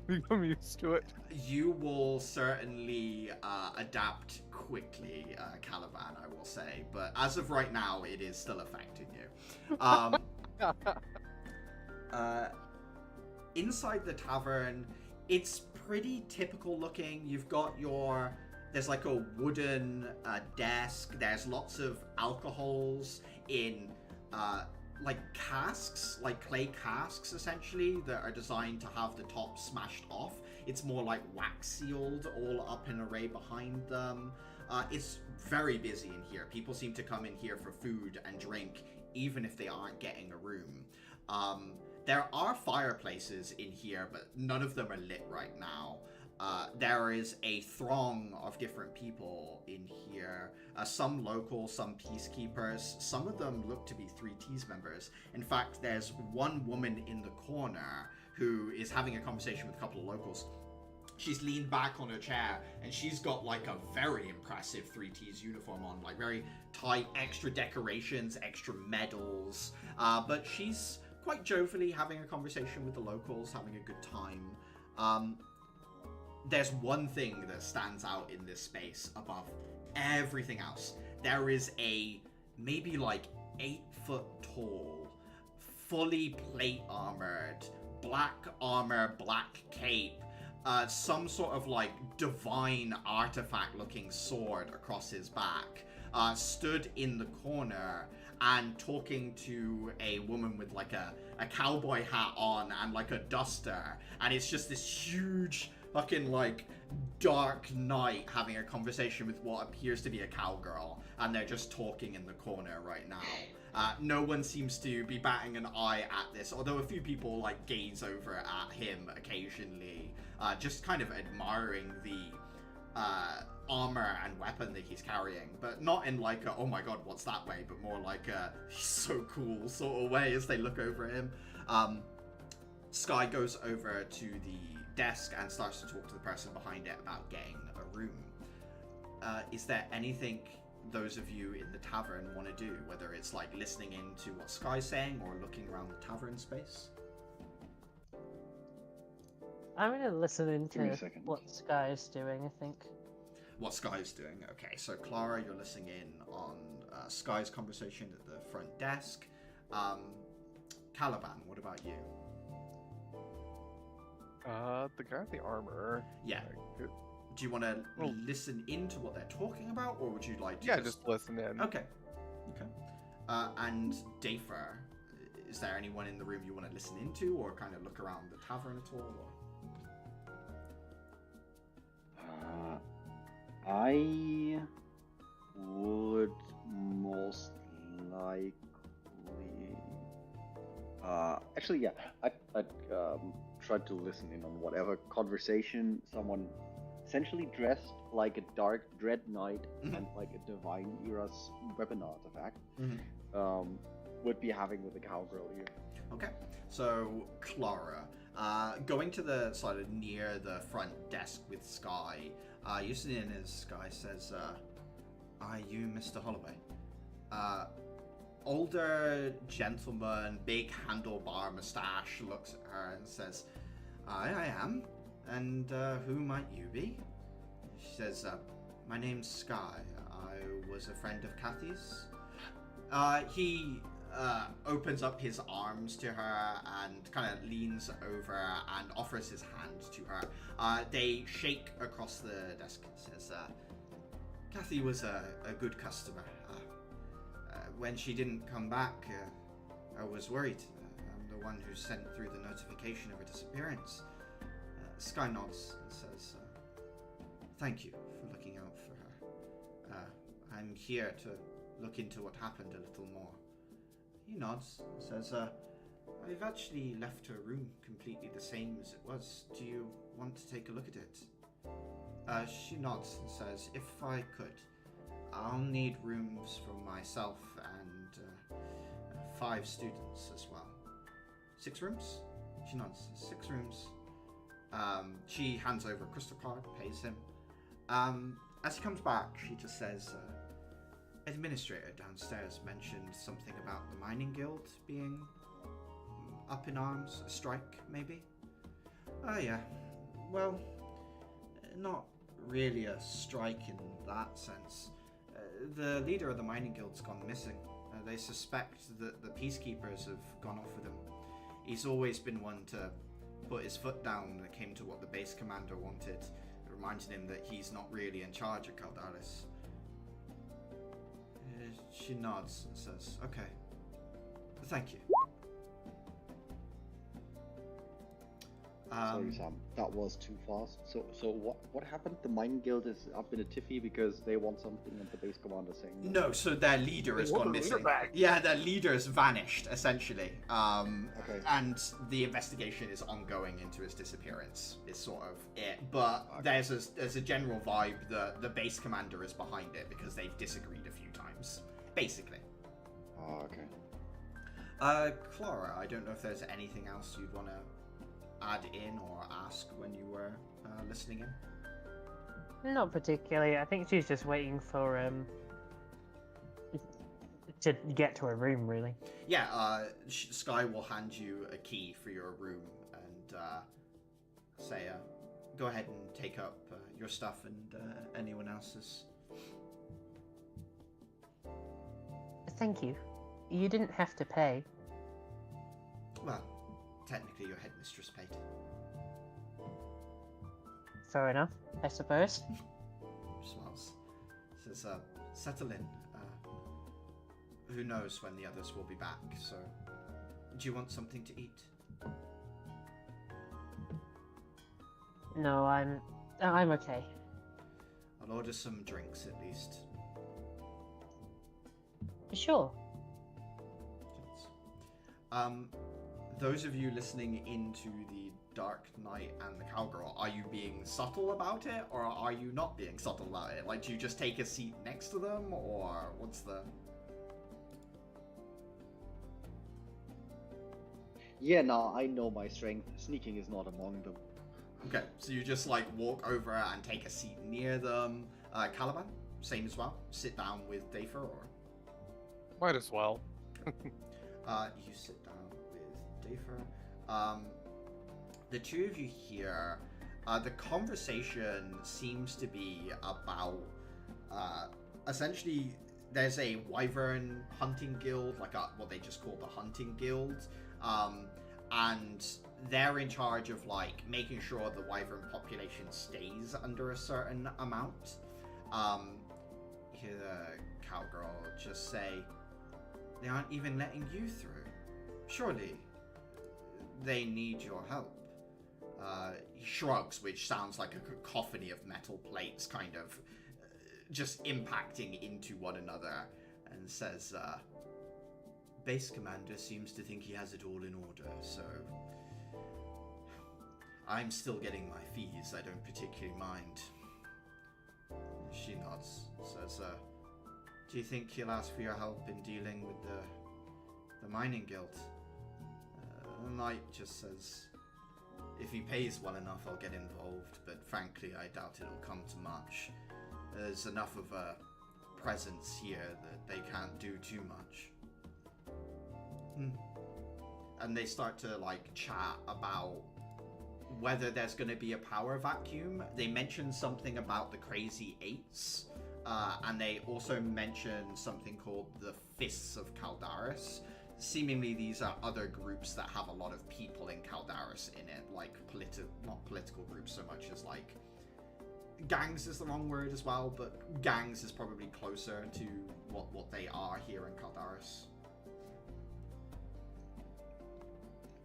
become used to it? You will certainly adapt quickly, Caliban, I will say. But as of right now, it is still affecting you. Inside the tavern, it's pretty typical looking. You've got there's like a wooden desk. There's lots of alcohols in like casks, like clay casks essentially, that are designed to have the top smashed off. It's more like wax sealed all up in an array behind them. It's very busy in here. People seem to come in here for food and drink, even if they aren't getting a room. There are fireplaces in here, but none of them are lit right now. There is a throng of different people in here. Some local, some peacekeepers. Some of them look to be 3Ts members. In fact, there's one woman in the corner who is having a conversation with a couple of locals. She's leaned back on her chair, and she's got like a very impressive 3Ts uniform on, like very tight, extra decorations, extra medals. But she's quite jovially having a conversation with the locals, having a good time. There's one thing that stands out in this space above everything else. There is a maybe like 8-foot tall, fully plate armored, black armor, black cape, some sort of like divine artifact looking sword across his back, stood in the corner and talking to a woman with like a cowboy hat on and like a duster. And it's just this huge fucking like dark knight having a conversation with what appears to be a cowgirl, and they're just talking in the corner right now. No one seems to be batting an eye at this, although a few people like gaze over at him occasionally, just kind of admiring the armor and weapon that he's carrying, but not in like a, oh my god, what's that way, but more like a, he's so cool sort of way as they look over at him. Sky goes over to the desk and starts to talk to the person behind it about getting a room. Is there anything those of you in the tavern want to do, whether it's like listening in to what Sky's saying or looking around the tavern space? I'm going to listen into what Sky's doing, I think. What Sky's doing? Okay, so Clara, you're listening in on Sky's conversation at the front desk. Caliban, what about you? The guy with the armor. Yeah. Do you want to listen into what they're talking about, or would you like to just listen in. Okay. And Dafer, is there anyone in the room you want to listen into, or kind of look around the tavern at all? Or? I would most likely... actually, yeah. I'd tried to listen in on whatever conversation someone essentially dressed like a dark dread knight and like a divine era's weapon artifact would be having with a cowgirl here. Okay, so Clara, going to the side of near the front desk with Sky, you sit in as Sky says, "Are you Mr. Holloway?" Older gentleman, big handlebar mustache, looks at her and says, I am. And who might you be? She says, my name's Sky. I was a friend of Kathy's. He opens up his arms to her and kind of leans over and offers his hand to her. They shake across the desk and says, Kathy was a good customer. When she didn't come back, I was worried. I'm the one who sent through the notification of her disappearance. Sky nods and says, thank you for looking out for her. I'm here to look into what happened a little more. He nods and says, I've actually left her room completely the same as it was. Do you want to take a look at it? She nods and says, if I could. I'll need rooms for myself and 5 students as well. 6 rooms? She nods. 6 rooms. She hands over a crystal card, pays him. As he comes back, she just says, administrator downstairs mentioned something about the mining guild being up in arms? A strike, maybe? Oh, yeah. Well, not really a strike in that sense. The leader of the mining guild's gone missing. They suspect that the peacekeepers have gone off with him. He's always been one to put his foot down when it came to what the base commander wanted. It reminded him that he's not really in charge of Caldaris. She nods and says, okay. Thank you. Sorry, Sam. That was too fast. So what happened? The Mine Guild is up in a tiffy because they want something, and the base commander saying no. No. So their leader has gone missing. Yeah, their leader has vanished essentially. Okay. And the investigation is ongoing into his disappearance. Is sort of it. But there's a general vibe that the base commander is behind it because they've disagreed a few times, basically. Oh, okay. Clara, I don't know if there's anything else you'd want to add in or ask when you were listening in? Not particularly. I think she's just waiting for to get to her room, really. Yeah, Sky will hand you a key for your room and say, go ahead and take up your stuff and anyone else's. Thank you. You didn't have to pay. Well, technically your headmistress paid. Fair enough, I suppose. Smiles. Says, settle in. Who knows when the others will be back, so... Do you want something to eat? No, I'm okay. I'll order some drinks at least. Sure. Those of you listening into the Dark Knight and the Cowgirl, are you being subtle about it, or are you not being subtle about it? Like, do you just take a seat next to them, or what's the... Yeah, no, I know my strength. Sneaking is not among them. Okay, so you just, like, walk over and take a seat near them. Caliban, same as well? Sit down with Dafer, or...? Might as well. You sit down with Dafer. The two of you here, the conversation seems to be about, essentially, there's a wyvern hunting guild, like what they just call the hunting guild, and they're in charge of, like, making sure the wyvern population stays under a certain amount. You hear the cowgirl just say, they aren't even letting you through. Surely they need your help. He shrugs, which sounds like a cacophony of metal plates kind of just impacting into one another, and says, Base Commander seems to think he has it all in order, so I'm still getting my fees. I don't particularly mind. She nods, says, do you think he'll ask for your help in dealing with the mining guild? The knight just says, if he pays well enough, I'll get involved, but frankly, I doubt it'll come to much. There's enough of a presence here that they can't do too much. And they start to, like, chat about whether there's going to be a power vacuum. They mention something about the Crazy Eights, and they also mention something called the Fists of Caldaris. Seemingly these are other groups that have a lot of people in Caldaris in it, like not political groups so much as, like, gangs is the wrong word as well, but gangs is probably closer to what they are here in Caldaris.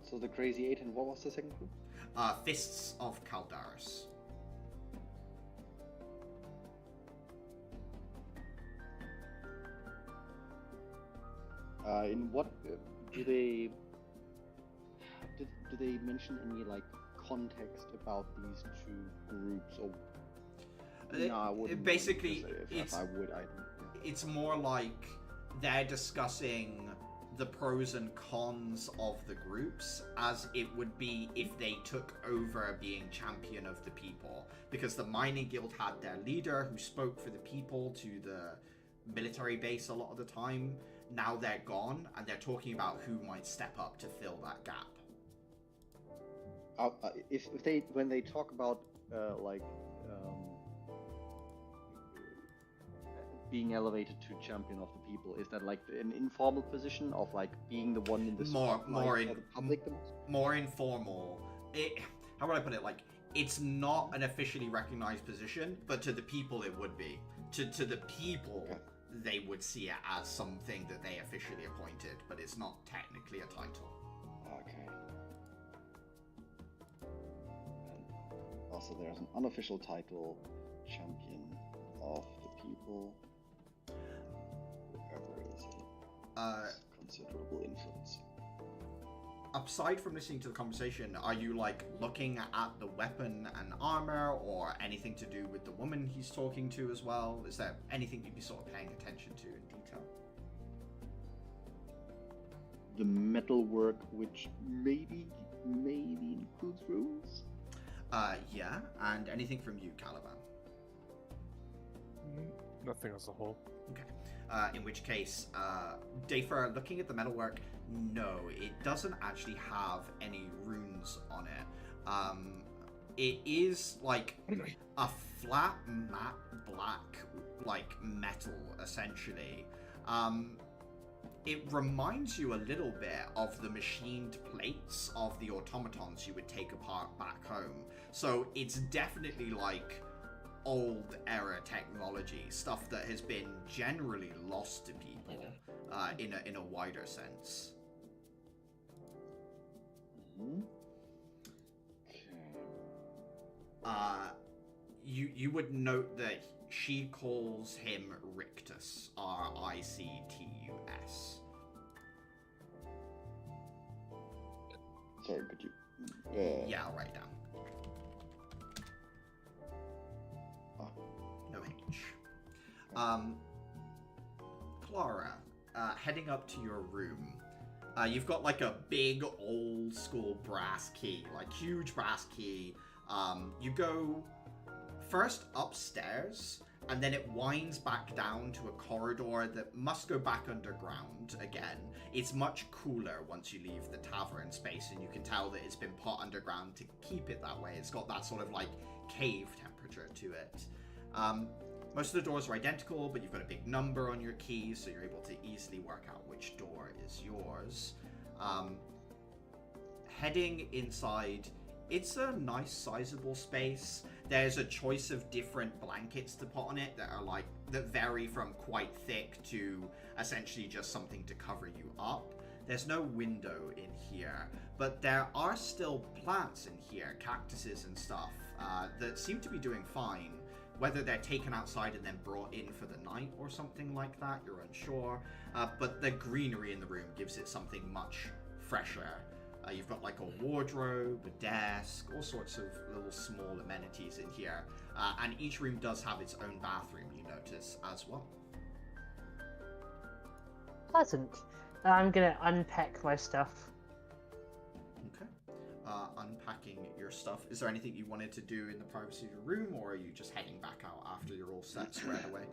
So the Crazy Eight, and what was the second group? Fists of Caldaris. In what do they mention any, like, context about these two groups, or? No, I wouldn't. Basically, it's more like they're discussing the pros and cons of the groups as it would be if they took over being champion of the people, because the mining guild had their leader who spoke for the people to the military base a lot of the time. now they're gone, and they're talking about who might step up to fill that gap. When they talk about being elevated to champion of the people, is that like an informal position of like being the one in the more informal? How would I put it? Like, it's not an officially recognized position, but to the people it would be. To the people, they would see it as something that they officially appointed, but it's not technically a title. Okay. And also, there's an unofficial title, champion of the people. Whoever is considerable influence. Aside from listening to the conversation, are you like looking at the weapon and armor, or anything to do with the woman he's talking to as well? Is there anything you'd be sort of paying attention to in detail? The metalwork, which maybe includes runes? Yeah, and anything from you, Caliban? Nothing as a whole. Okay. In which case, Dafer, looking at the metalwork, no, it doesn't actually have any runes on it. It is like a flat, matte black, like metal, essentially. It reminds you a little bit of the machined plates of the automatons you would take apart back home. So it's definitely like old era technology, stuff that has been generally lost to people in a wider sense. You would note that she calls him Rictus, Rictus. Sorry, could you? Yeah, I'll write it down. No H. Clara, heading up to your room. You've got like a big old school brass key, like huge brass key. You go first upstairs, and then it winds back down to a corridor that must go back underground again. It's much cooler once you leave the tavern space, and you can tell that it's been put underground to keep it that way. It's got that sort of like cave temperature to it. Most of the doors are identical, but you've got a big number on your keys, so you're able to easily work out which door is yours. Heading inside, it's a nice sizable space. There's a choice of different blankets to put on it that vary from quite thick to essentially just something to cover you up. There's no window in here, but there are still plants in here, cactuses and stuff, that seem to be doing fine. Whether they're taken outside and then brought in for the night or something like that, you're unsure. But the greenery in the room gives it something much fresher. You've got like a wardrobe, a desk, all sorts of little small amenities in here. And each room does have its own bathroom, you notice, as well. Pleasant. I'm gonna unpack my stuff. Okay. Unpacking your stuff. Is there anything you wanted to do in the privacy of your room, or are you just heading back out after you're all set squared away?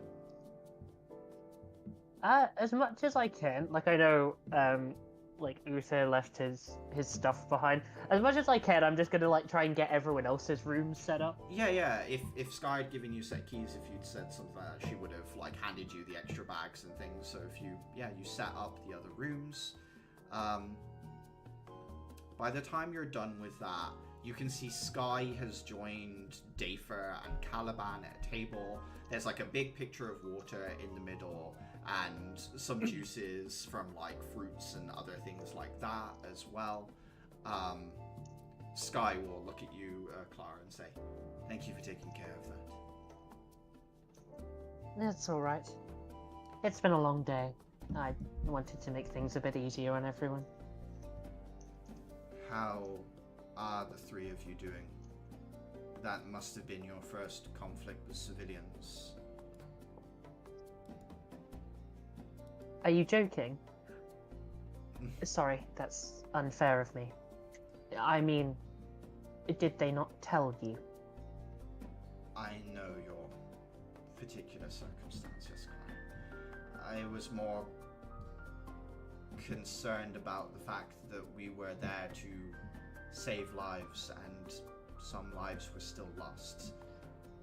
As much as I can. Like, I know, like Uther left his stuff behind. As much as I can, I'm just gonna like try and get everyone else's rooms set up. Yeah. If Sky had given you set keys, if you'd said something like that, she would have like handed you the extra bags and things. So if you set up the other rooms. By the time you're done with that, you can see Sky has joined Dafer and Caliban at a table. There's like a big pitcher of water in the middle, and some juices from like fruits and other things like that as well. Sky will look at you, Clara, and say, "Thank you for taking care of that." That's all right. It's been a long day. I wanted to make things a bit easier on everyone. How are the three of you doing? That must have been your first conflict with civilians. Are you joking? Sorry, that's unfair of me. I mean, did they not tell you? I know your particular circumstances, Clara. I was more concerned about the fact that we were there to save lives and some lives were still lost.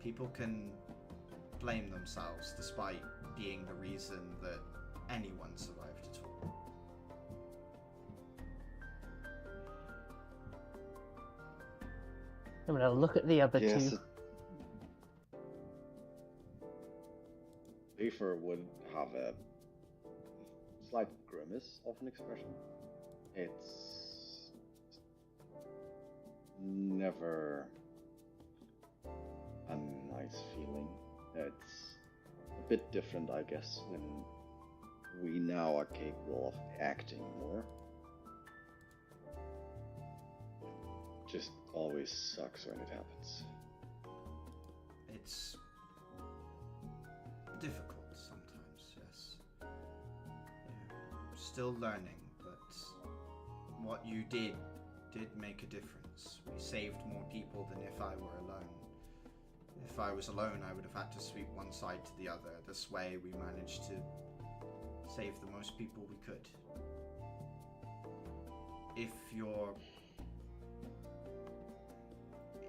People can blame themselves despite being the reason that anyone survived at all. I'm gonna look at the other Yes. two. Beaver would have a slight grimace of an expression. It's never a nice feeling. It's a bit different, I guess, when we now are capable of acting more. Just always sucks when it happens. It's difficult sometimes, yes. Yeah. Still learning, but what you did make a difference. We saved more people than if I were alone. If I was alone, I would have had to sweep one side to the other. This way, we managed to save the most people we could. If you're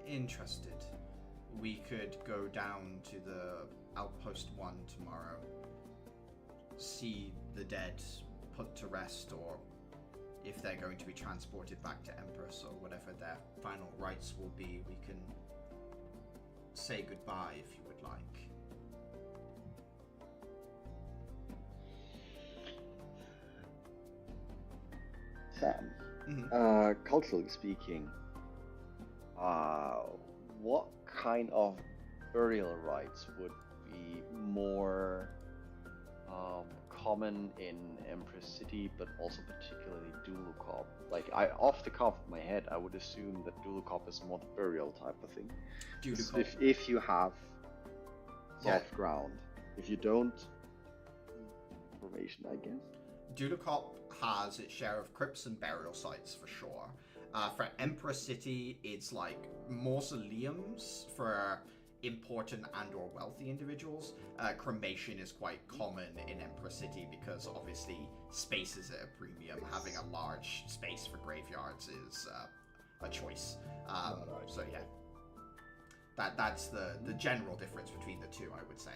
interested, we could go down to the Outpost 1 tomorrow, see the dead put to rest, or if they're going to be transported back to Empress or whatever their final rites will be, we can say goodbye if you would like. Sam, culturally speaking, what kind of burial rites would be more common in Empress City, but also particularly Dulukop? Like, off the cuff of my head, I would assume that Dulukop is more the burial type of thing. If you have soft ground, if you don't, formation, I guess. Dulukop has its share of crypts and burial sites for sure. For Empress City, it's like mausoleums for important and or wealthy individuals. Cremation is quite common in Empress City because obviously space is at a premium. Having a large space for graveyards is a choice. So yeah, that's the general difference between the two, I would say.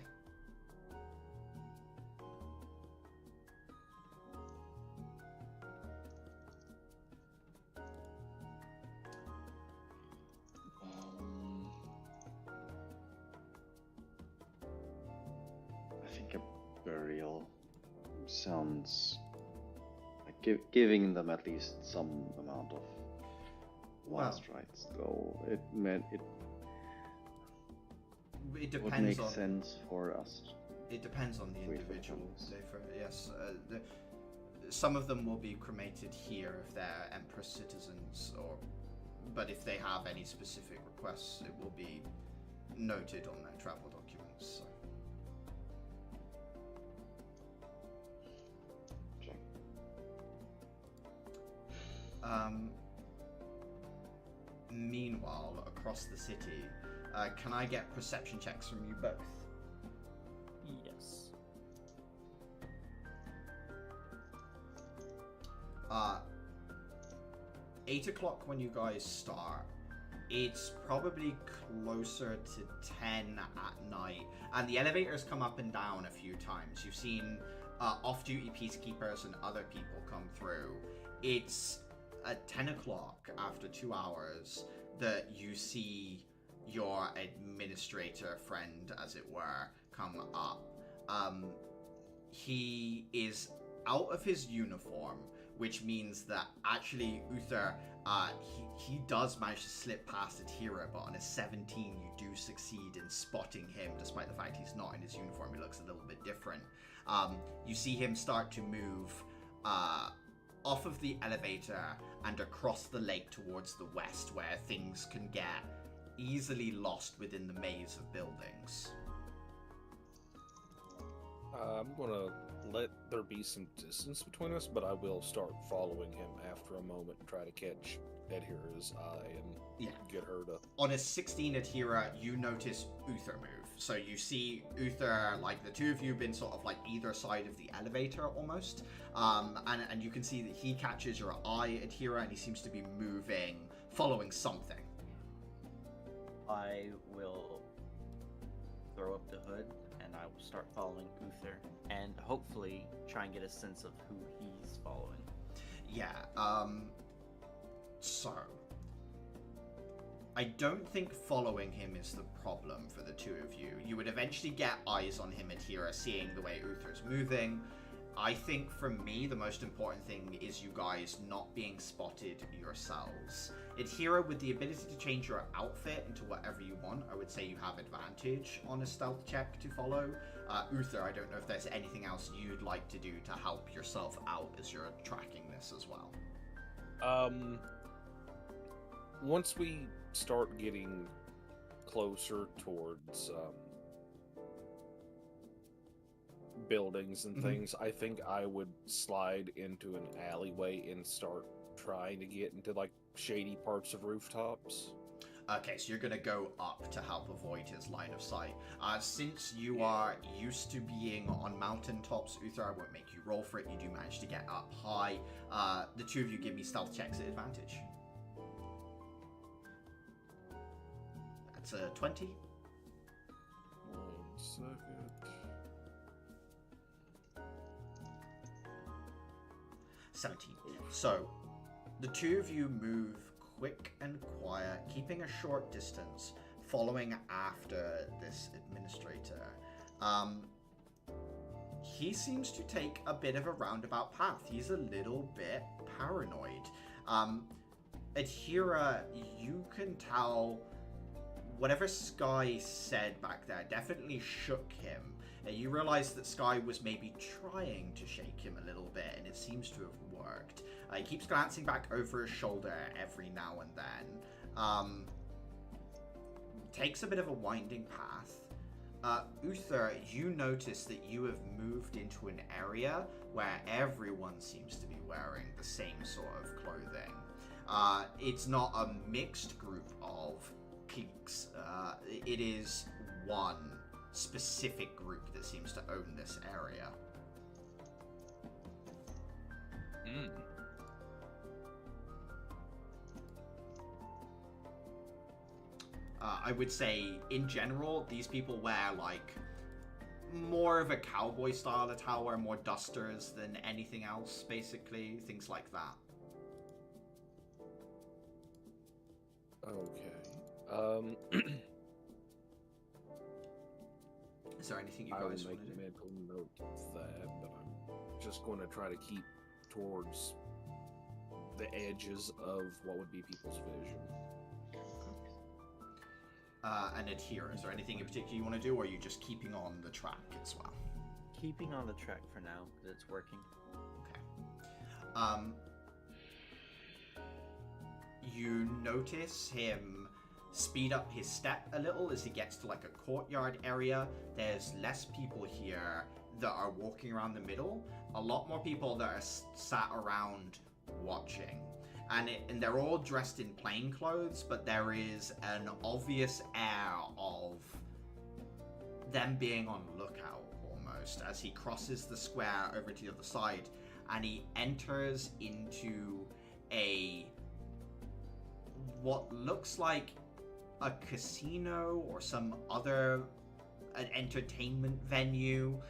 Burial sounds like giving them at least some amount of last rites, though it depends would make on sense for us. It depends on the individual. Yes, some of them will be cremated here if they're Empress citizens, but if they have any specific requests, it will be noted on their travel documents. So. Meanwhile, across the city, can I get perception checks from you both? Yes. 8 o'clock when you guys start. It's probably closer to 10 at night, and the elevators come up and down a few times. You've seen off-duty peacekeepers and other people come through. It's at 10 o'clock, after 2 hours, that you see your administrator friend, as it were, come up. He is out of his uniform, which means that actually Uther, he does manage to slip past Atira, but on a 17 you do succeed in spotting him, despite the fact he's not in his uniform. He looks a little bit different. You see him start to move off of the elevator and across the lake towards the west, where things can get easily lost within the maze of buildings. I'm gonna let there be some distance between us, but I will start following him after a moment and try to catch Adhira's eye and get her to... On a 16 Adhira, you notice Uther move. So you see Uther, like the two of you have been sort of like either side of the elevator almost. And you can see that he catches your eye, Adhira, and he seems to be moving, following something. I will throw up the hood and I will start following Uther and hopefully try and get a sense of who he's following. Yeah, so I don't think following him is the problem for the two of you. You would eventually get eyes on him, Adhira, seeing the way Uther's moving. I think for me, the most important thing is you guys not being spotted yourselves. Adhira, with the ability to change your outfit into whatever you want, I would say you have advantage on a stealth check to follow. Uther, I don't know if there's anything else you'd like to do to help yourself out as you're tracking this as well. Once we start getting closer towards buildings and things, I think I would slide into an alleyway and start trying to get into like shady parts of rooftops. Okay, so you're gonna go up to help avoid his line of sight. Since you are used to being on mountaintops, Uther, I won't make you roll for it. You do manage to get up high. The two of you give me stealth checks at advantage. That's a 20. 1 second. 17. So, the two of you move quick and quiet, keeping a short distance, following after this administrator. He seems to take a bit of a roundabout path. He's a little bit paranoid. Adhira, you can tell whatever Sky said back there definitely shook him. You realize that Sky was maybe trying to shake him a little bit, and it seems to have worked. He keeps glancing back over his shoulder every now and then. Takes a bit of a winding path. Uther, you notice that you have moved into an area where everyone seems to be wearing the same sort of clothing. It's not a mixed group of cliques. It is one specific group that seems to own this area. I would say, in general, these people wear, like, more of a cowboy style attire, more dusters than anything else, basically. Things like that. Okay. Is there anything you I will guys make want to a do? mental note of that, but I'm just going to try to keep towards the edges of what would be people's vision. And Adhere, is there anything in particular you want to do, or are you just keeping on the track as well? Keeping on the track for now, because it's working. Okay. You notice him speed up his step a little as he gets to like a courtyard area. There's less people here that are walking around the middle. A lot more people that are sat around watching. And they're all dressed in plain clothes, but there is an obvious air of them being on lookout almost as he crosses the square over to the other side, and he enters into what looks like a casino or some other an entertainment venue.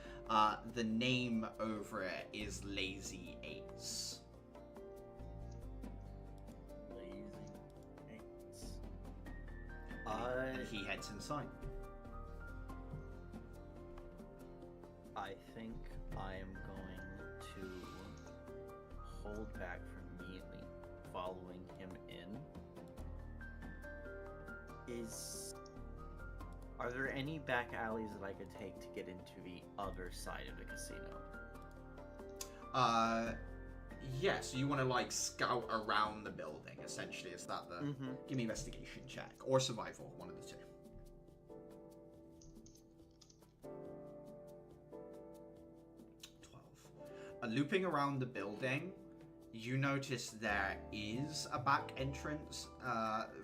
The name over it is Lazy Eights. And he heads inside. I think I am going to hold back from immediately following him in. Are there any back alleys that I could take to get into the other side of the casino? Yeah, so you want to like scout around the building, essentially. Is that the... Give me investigation check. Or survival, one of the two. 12. Looping around the building, you notice there is a back entrance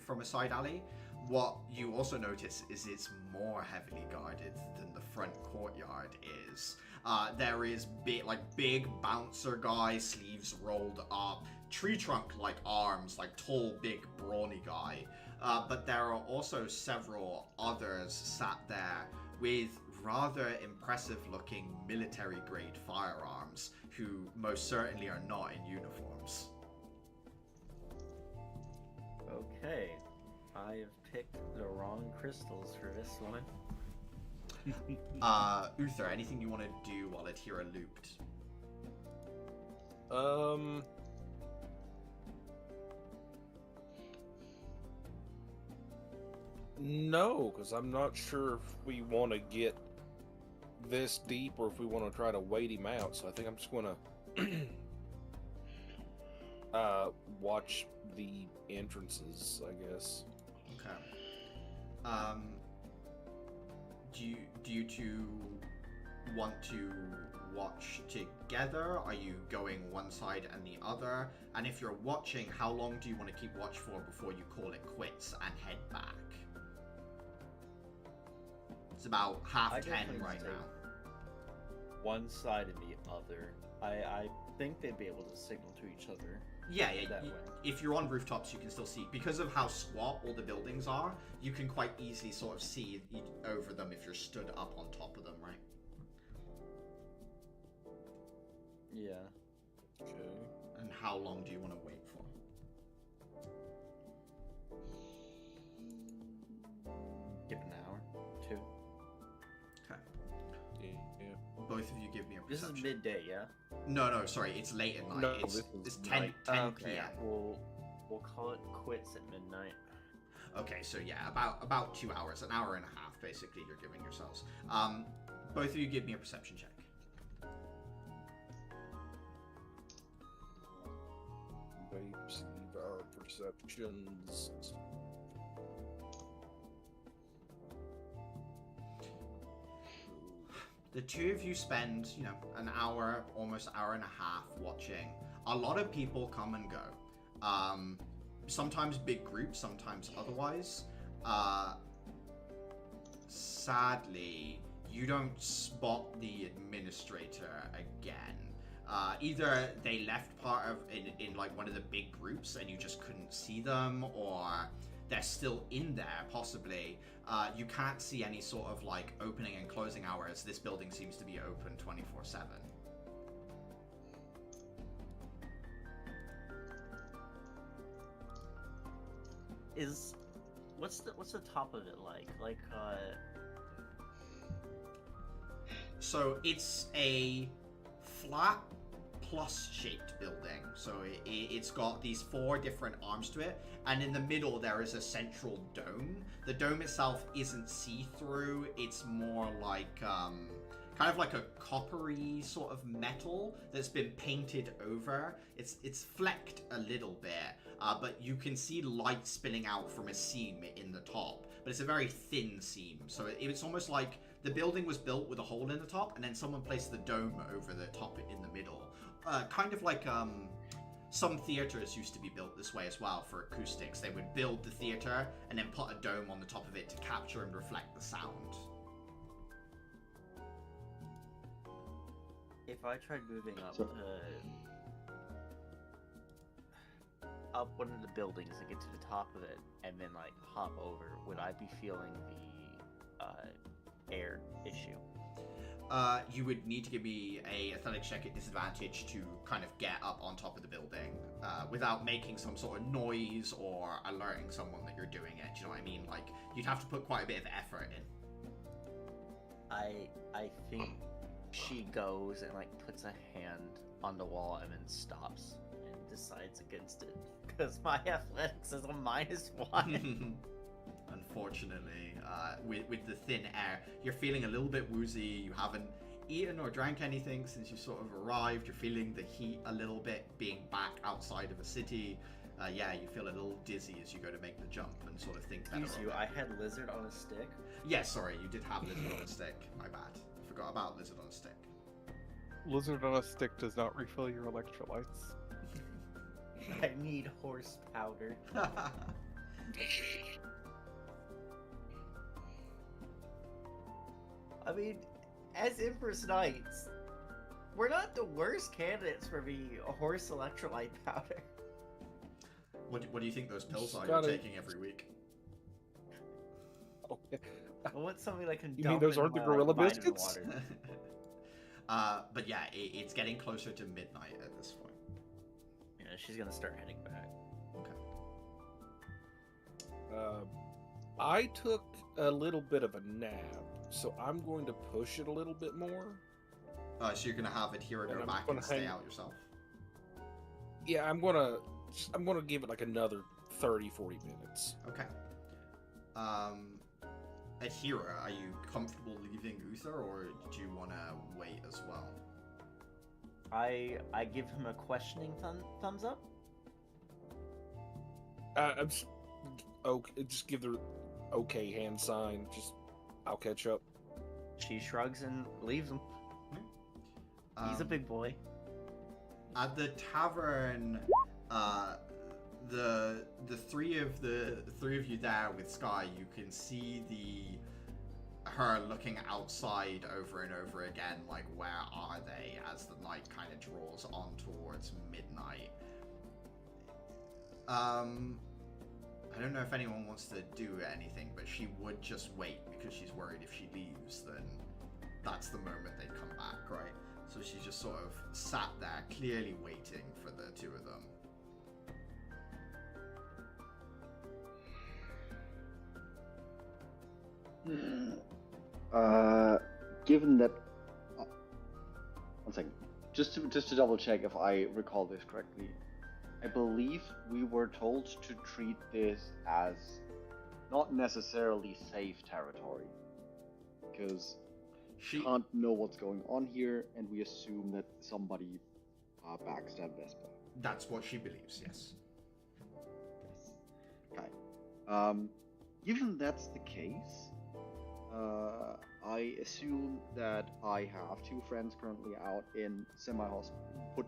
from a side alley. What you also notice is it's more heavily guarded than the front courtyard is. There is big bouncer guy, sleeves rolled up, tree trunk like arms, like tall, big, brawny guy. But there are also several others sat there with rather impressive looking military grade firearms who most certainly are not in uniforms. Okay, I have picked the wrong crystals for this one. Uther, anything you want to do while Atira looped? No, because I'm not sure if we want to get this deep or if we want to try to wait him out. So I think I'm just going to watch the entrances, I guess. Okay. Do you two want to watch together? Are you going one side and the other? And if you're watching, how long do you want to keep watch for before you call it quits and head back? It's about 10:30 right now. One side and the other. I think they'd be able to signal to each other. Yeah. That way. If you're on rooftops, you can still see. Because of how squat all the buildings are, you can quite easily sort of see over them if you're stood up on top of them, right? Yeah. Okay. And how long do you want to wait for? Give it an hour, 2. Okay. Yeah. Both of you give me a This perception. is midday, yeah? No, sorry, it's late at night. No, it's this is 10 night. 10 Okay, p.m. we'll call it quits at midnight. Okay, so yeah, about 2 hours, an hour and a half, basically, you're giving yourselves. Both of you give me a perception check. We receive our perceptions. The two of you spend, an hour, almost hour and a half watching. A lot of people come and go. Sometimes big groups, sometimes otherwise. Sadly, you don't spot the administrator again. Either they left part of in like one of the big groups and you just couldn't see them, or they're still in there, possibly. You can't see any sort of like opening and closing hours. This building seems to be open 24/7. What's the top of it like? So it's a flat plus shaped building. So it's got these 4 different arms to it, and in the middle there is a central dome. The dome itself isn't see-through. It's more like kind of like a coppery sort of metal that's been painted over. It's flecked a little bit, but you can see light spilling out from a seam in the top. But it's a very thin seam, so it's almost like the building was built with a hole in the top, and then someone placed the dome over the top in the middle. Kind of like some theaters used to be built this way as well for acoustics. They would build the theater and then put a dome on the top of it to capture and reflect the sound. If I tried moving up one of the buildings and get to the top of it and then like hop over, would I be feeling the air issue? You would need to give me a athletics check at disadvantage to kind of get up on top of the building without making some sort of noise or alerting someone that you're doing it. Do you know what I mean? Like, you'd have to put quite a bit of effort in. I think she goes and like puts a hand on the wall and then stops and decides against it because my athletics is a -1. Unfortunately, with the thin air, you're feeling a little bit woozy. You haven't eaten or drank anything since you sort of arrived. You're feeling the heat a little bit being back outside of a city. You feel a little dizzy as you go to make the jump and sort of think better. Excuse you, I had lizard on a stick? Yeah, sorry, you did have lizard on a stick. My bad. I forgot about lizard on a stick. Lizard on a stick does not refill your electrolytes. I need horse powder. I mean, as Empress Knights, we're not the worst candidates for the horse electrolyte powder. What do you think those pills are Gotta- you're taking every week? Okay. I want something that can You dump mean those in aren't the my, gorilla vitamin biscuits? water. But yeah, it's getting closer to midnight at this point. Yeah, she's gonna start heading back. Okay. I took a little bit of a nap, so I'm going to push it a little bit more. So you're gonna have Adhira And go I'm back gonna and stay hang- out yourself? Yeah, I'm gonna give it like another 30-40 minutes. Okay. Adhira, are you comfortable leaving Uther, or do you want to wait as well? I give him a questioning thumbs up. I'm just, okay, just give the okay hand sign. Just I'll catch up. She shrugs and leaves him. He's a big boy. At the tavern, the three of you there with Sky, you can see her looking outside over and over again, like, where are they, as the night kind of draws on towards midnight. I don't know if anyone wants to do anything, but she would just wait because she's worried if she leaves, then that's the moment they'd come back, right? So she just sort of sat there, clearly waiting for the two of them. Given that, one second, just to double check if I recall this correctly, I believe we were told to treat this as not necessarily safe territory, because she can't know what's going on here, and we assume that somebody backstabbed Vespa. That's what she believes, yes. Yes. Okay. Given that's the case, I assume that I have two friends currently out in semi-hospital,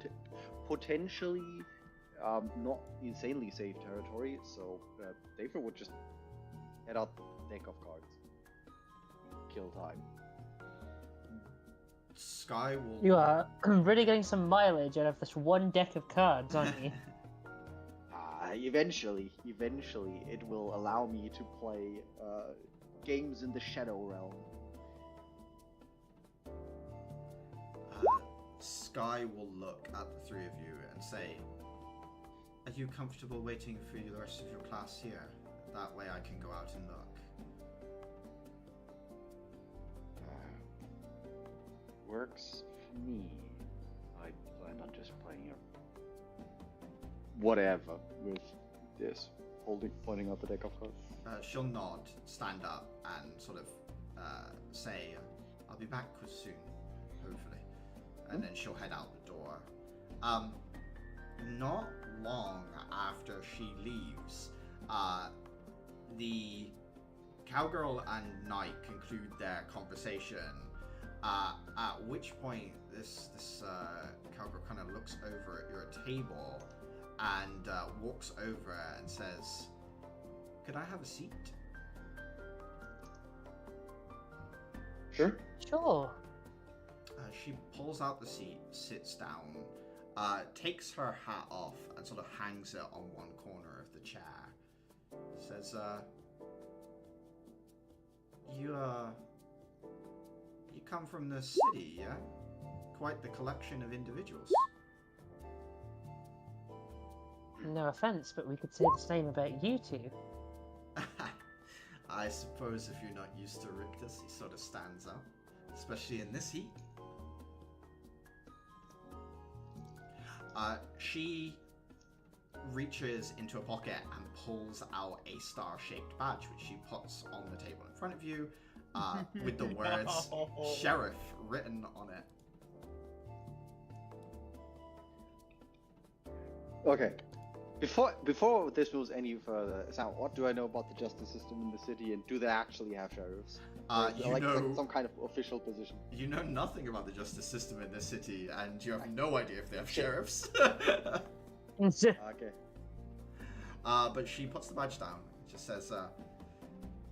potentially not insanely safe territory, so David would just head out the deck of cards. Kill time. Sky will... You are really getting some mileage out of this one deck of cards, aren't you? Eventually, it will allow me to play games in the Shadow Realm. Sky will look at the three of you and say, are you comfortable waiting for the rest of your class here? That way I can go out and look. Works for me. I plan on just playing whatever with this, pointing out the deck of cards. She'll nod, stand up, and sort of say, I'll be back soon, hopefully. And then she'll head out the door. Not long after she leaves, the cowgirl and knight conclude their conversation, at which point this cowgirl kind of looks over at your table and walks over and says, could I have a seat? Sure. Sure. She pulls out the seat, sits down, takes her hat off and sort of hangs it on one corner of the chair. Says, you come from the city, yeah? Quite the collection of individuals. No offense, but we could say the same about you two. I suppose if you're not used to Rictus, he sort of stands out, especially in this heat. She reaches into a pocket and pulls out a star-shaped badge, which she puts on the table in front of you, with the words Sheriff written on it. Okay. Before this moves any further, Sam, what do I know about the justice system in the city, and do they actually have sheriffs? Like some kind of official position. You know nothing about the justice system in this city, and you have no idea if they have sheriffs. Okay. But she puts the badge down. Just says, I'm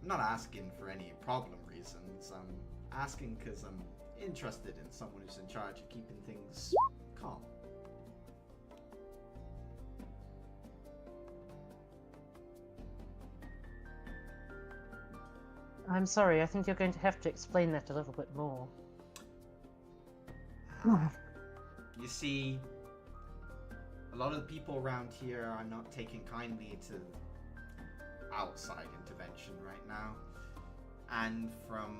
not asking for any problem reasons. I'm asking because I'm interested in someone who's in charge of keeping things calm. I'm sorry, I think you're going to have to explain that a little bit more. You see, a lot of the people around here are not taking kindly to outside intervention right now. And from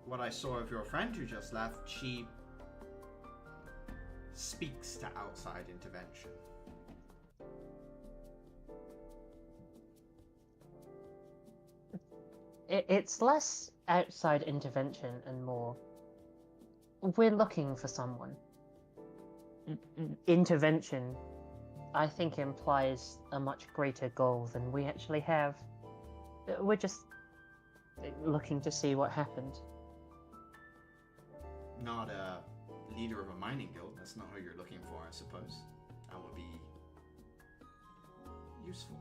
what I saw of your friend who just left, she speaks to outside intervention. It's less outside intervention and more, we're looking for someone. Intervention, I think, implies a much greater goal than we actually have. We're just looking to see what happened. Not a leader of a mining guild. That's not who you're looking for, I suppose. That would be useful.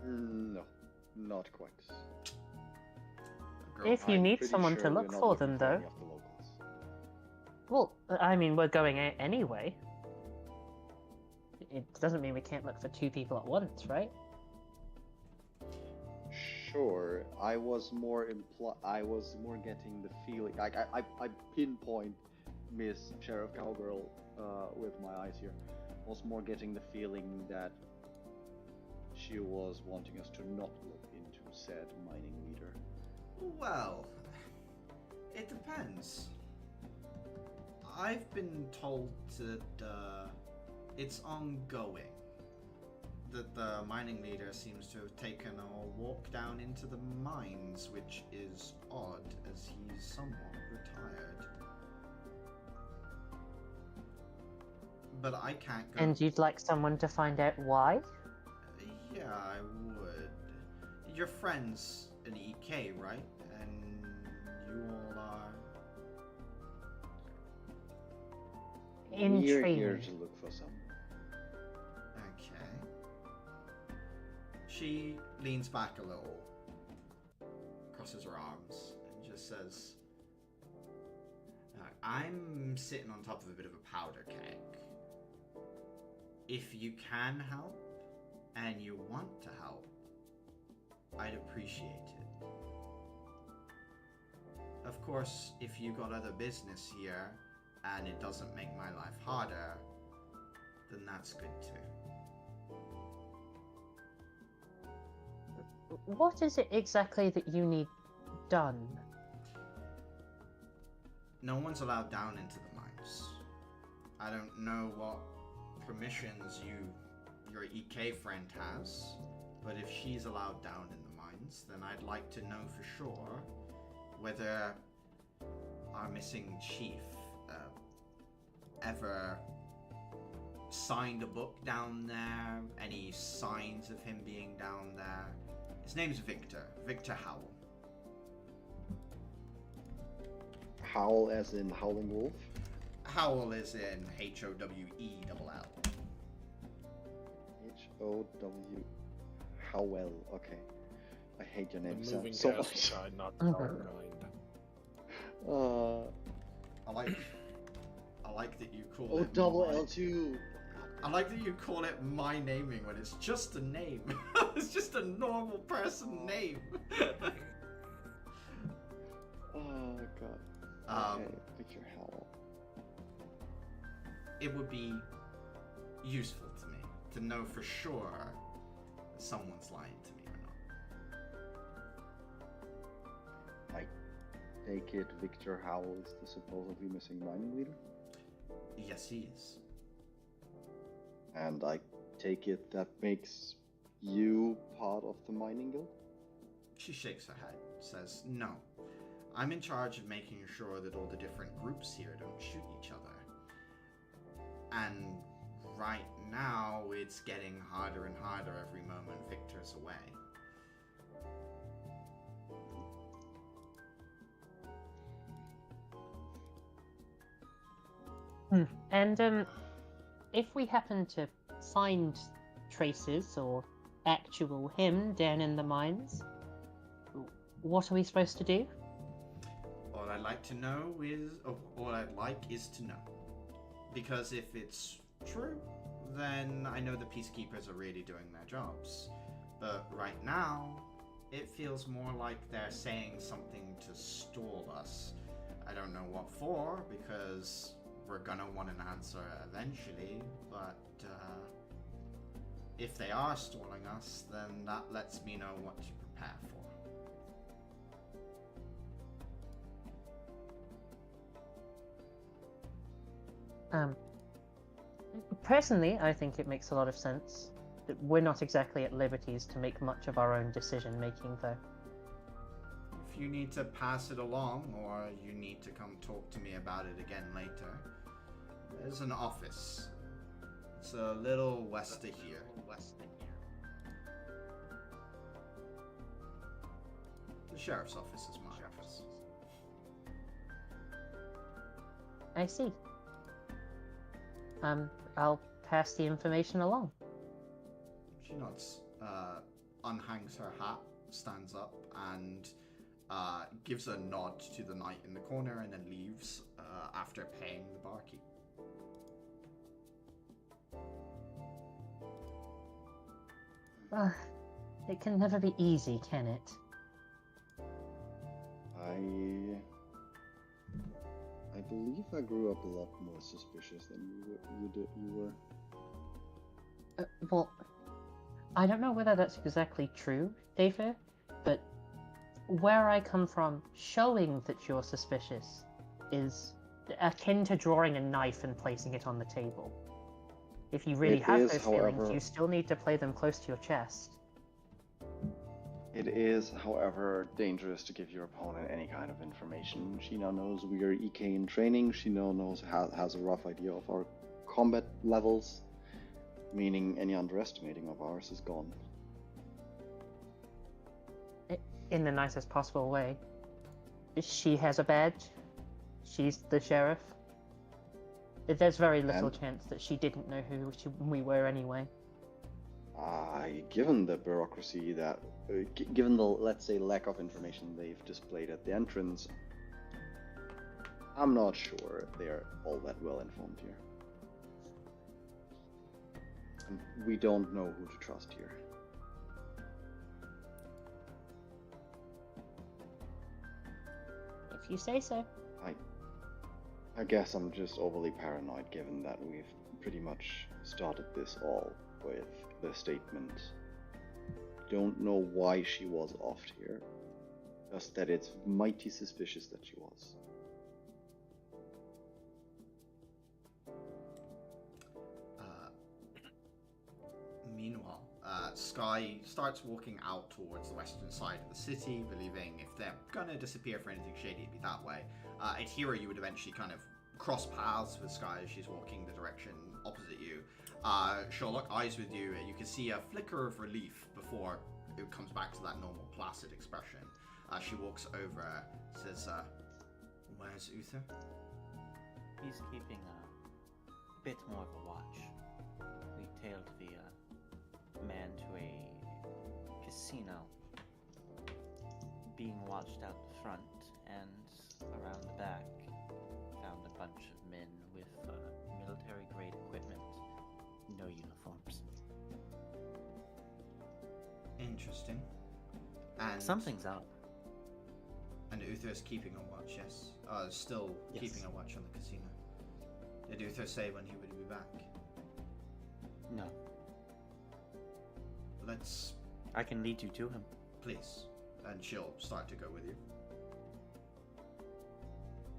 No, not quite. If you need someone to look for them, though. Well, I mean, we're going out anyway. It doesn't mean we can't look for two people at once, right? Sure. I was more getting the feeling. Like I pinpoint Miss Sheriff Cowgirl with my eyes here. Was more getting the feeling that she was wanting us to not look into said mining leader. Well, it depends. I've been told that it's ongoing. That the mining leader seems to have taken a walk down into the mines, which is odd, as he's somewhat retired. But I can't go... And you'd like someone to find out why? Yeah, I would. Your friend's an EK, right? And you all are... Intrigued. We're here to look for someone. Okay. She leans back a little, crosses her arms, and just says, I'm sitting on top of a bit of a powder keg. If you can help, and you want to help, I'd appreciate it. Of course, if you got other business here, and it doesn't make my life harder, then that's good too. What is it exactly that you need done? No one's allowed down into the mines. I don't know what permissions your EK friend has, but if she's allowed down in the mines, then I'd like to know for sure whether our missing chief ever signed a book down there, any signs of him being down there. His name's Victor Howell. Howl as in Howling Wolf? Howell is in Howell. H-O-W... Howell, okay. I hate your name The moving so castle much. kind, not the dark kind. I like that you call Oh, it double my- L2! I like that you call it my naming when it's just a name. It's just a normal person name. Oh, God. Okay, Victor Howell. It would be useful to me to know for sure that someone's lying to me or not. I take it Victor Howell is the supposedly missing mining leader? Yes, he is. And I take it that makes you part of the mining guild? She shakes her head, says, no. I'm in charge of making sure that all the different groups here don't shoot each other. And right now, it's getting harder and harder every moment Victor's away. And, if we happen to find traces or actual him down in the mines, what are we supposed to do? All I'd like to know is, all I'd like is to know. Because if it's true, then I know the peacekeepers are really doing their jobs. But right now, it feels more like they're saying something to stall us. I don't know what for, because we're gonna want an answer eventually, but if they are stalling us, then that lets me know what to prepare for. Personally, I think it makes a lot of sense. We're not exactly at liberties to make much of our own decision making, though. If you need to pass it along, or you need to come talk to me about it again later, there's an office. It's a little west of here. The sheriff's office is my office. I see. I'll pass the information along. She nods, unhangs her hat, stands up, and gives a nod to the knight in the corner, and then leaves after paying the barkeep. It can never be easy, can it? I believe I grew up a lot more suspicious than you were. Well, I don't know whether that's exactly true, David, but where I come from, showing that you're suspicious is akin to drawing a knife and placing it on the table. If you really have those feelings, you still need to play them close to your chest. It is, however, dangerous to give your opponent any kind of information. She now knows we are EK in training. She now knows has a rough idea of our combat levels, meaning any underestimating of ours is gone. In the nicest possible way. She has a badge. She's the sheriff. There's very little chance that she didn't know who we were anyway. Given the bureaucracy that, given the, let's say, lack of information they've displayed at the entrance, I'm not sure they're all that well informed here. And we don't know who to trust here. If you say so. I guess I'm just overly paranoid given that we've pretty much started this all with the statement. Don't know why she was off here. Just that it's mighty suspicious that she was. Meanwhile, Sky starts walking out towards the western side of the city, believing if they're gonna disappear for anything shady, it'd be that way. At Hero, you would eventually kind of cross paths with Sky as she's walking the direction opposite you. She'll lock eyes with you, and you can see a flicker of relief before it comes back to that normal placid expression. She walks over, says, "Where's Uther?" He's keeping a bit more of a watch. We tailed the man to a casino, being watched out the front, and around the back found a bunch of men with military-grade equipment, no uniforms. Interesting. And something's up. And Uther's keeping a watch, yes? Still Yes. keeping a watch on the casino. Did Uther say when he would be back? No. Let's... I can lead you to him. Please. And she'll start to go with you.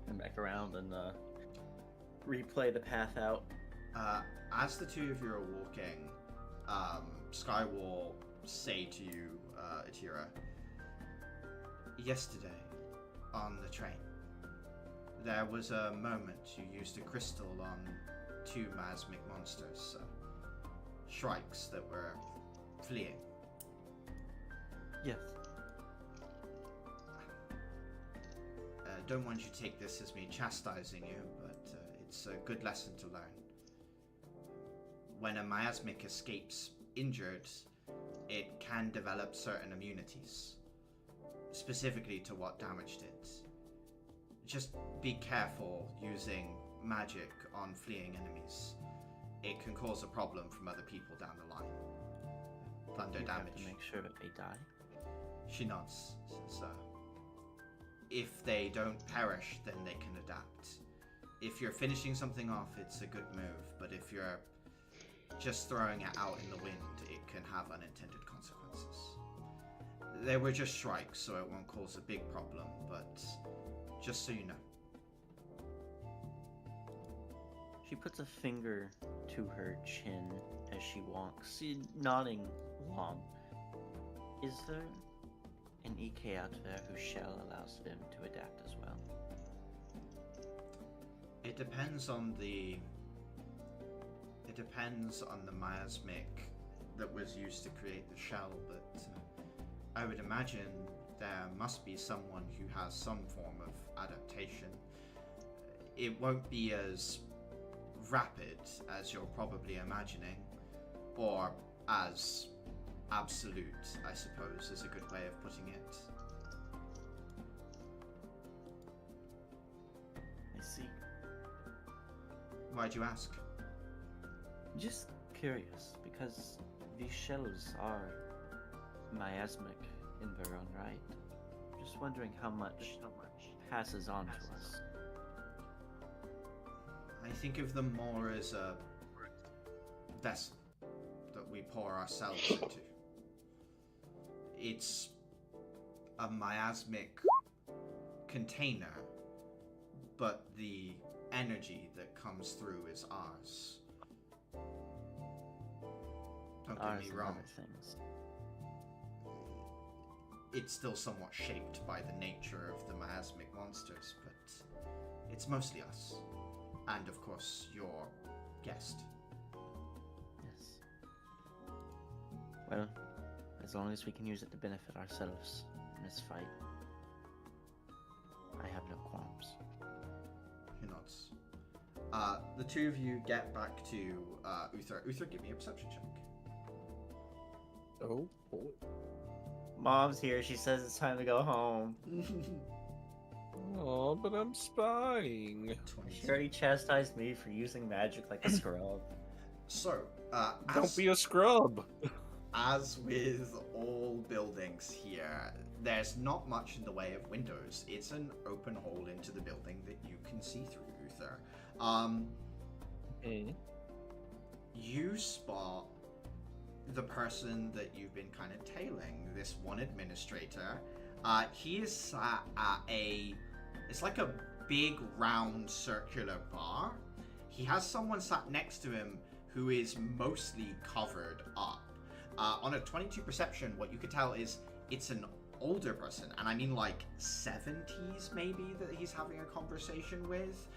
And back around and replay the path out. As the two of you are walking, Sky will say to you, Atira, yesterday on the train, there was a moment you used a crystal on two miasmic monsters, shrikes that were fleeing. Yes. Don't want you to take this as me chastising you, but it's a good lesson to learn. when a miasmic escapes injured, it can develop certain immunities, specifically to what damaged it. Just be careful using magic on fleeing enemies. It can cause a problem from other people down the line. Thunder You damage. have to make sure that they die. She nods, sir. If they don't perish, then they can adapt. If you're finishing something off, it's a good move, but if you're just throwing it out in the wind, it can have unintended consequences. They were just strikes, so it won't cause a big problem, but just so you know. She puts a finger to her chin as she walks, nodding along. Is there an EK out there whose shell allows them to adapt as well? It depends on the miasmic that was used to create the shell, but I would imagine there must be someone who has some form of adaptation. It won't be as rapid as you're probably imagining, or as absolute, I suppose, is a good way of putting it. I see. Why'd you ask? Just curious, because these shells are miasmic in their own right. Just wondering how much passes on to us. I think of them more as a vessel that we pour ourselves into. It's a miasmic container, but the energy that comes through is ours. Don't Ours get me and wrong. other things. It's still somewhat shaped by the nature of the miasmic monsters, but it's mostly us. And of course, your guest. Yes. Well, as long as we can use it to benefit ourselves in this fight, I have no qualms. He nods. The two of you get back to Uther. Uther, give me a perception check. Oh boy. Mom's here. She says it's time to go home. Oh, but I'm spying. She already chastised me for using magic like a scrub. So, Don't be a scrub. as with all buildings here, there's not much in the way of windows. It's an open hole into the building that you can see through, Uther. You spot the person that you've been kind of tailing, this one administrator. He is sat at it's like a big round circular bar. He has someone sat next to him who is mostly covered up. On a 22 perception, what you could tell is it's an older person, and I mean like 70s maybe, that he's having a conversation with.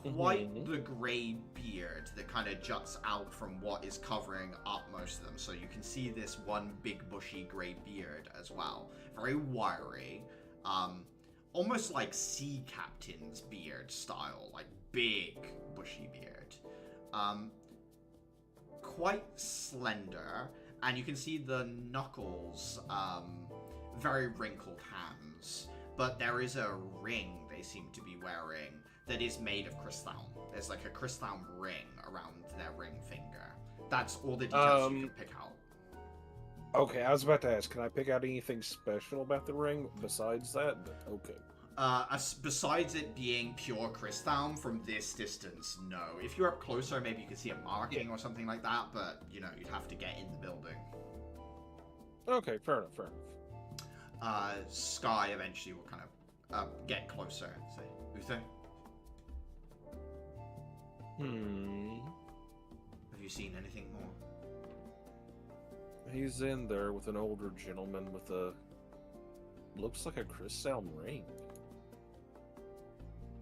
Quite the grey beard that kind of juts out from what is covering up most of them. So you can see this one big bushy grey beard as well. Very wiry. Almost like sea captain's beard style. Like big bushy beard. Quite slender. And you can see the knuckles, very wrinkled hands. But there is a ring they seem to be wearing that is made of crystal. There's like a crystal ring around their ring finger. That's all the details you can pick out. Okay, I was about to ask, can I pick out anything special about the ring besides that? But okay. Besides it being pure crystal from this distance, no. If you're up closer, maybe you could see a marking or something like that, but, you know, you'd have to get in the building. Okay, fair enough, fair enough. Sky eventually will kind of get closer and say, Uther? Have you seen anything more? He's in there with an older gentleman with a... looks like a crystal ring.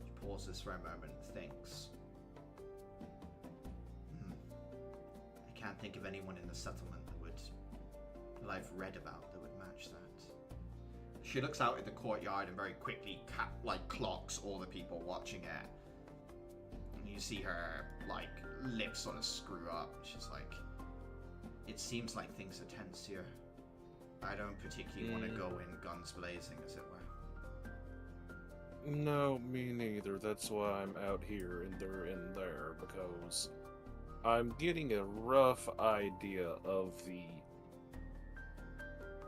He pauses for a moment and thinks. I can't think of anyone in the settlement that I've read about that would match that. She looks out at the courtyard and very quickly clocks all the people watching it. And you see her, like, lips sort of screw up. She's like, it seems like things are tense here. I don't particularly want to go in guns blazing, as it were. No, me neither. That's why I'm out here and they're in there, because I'm getting a rough idea of the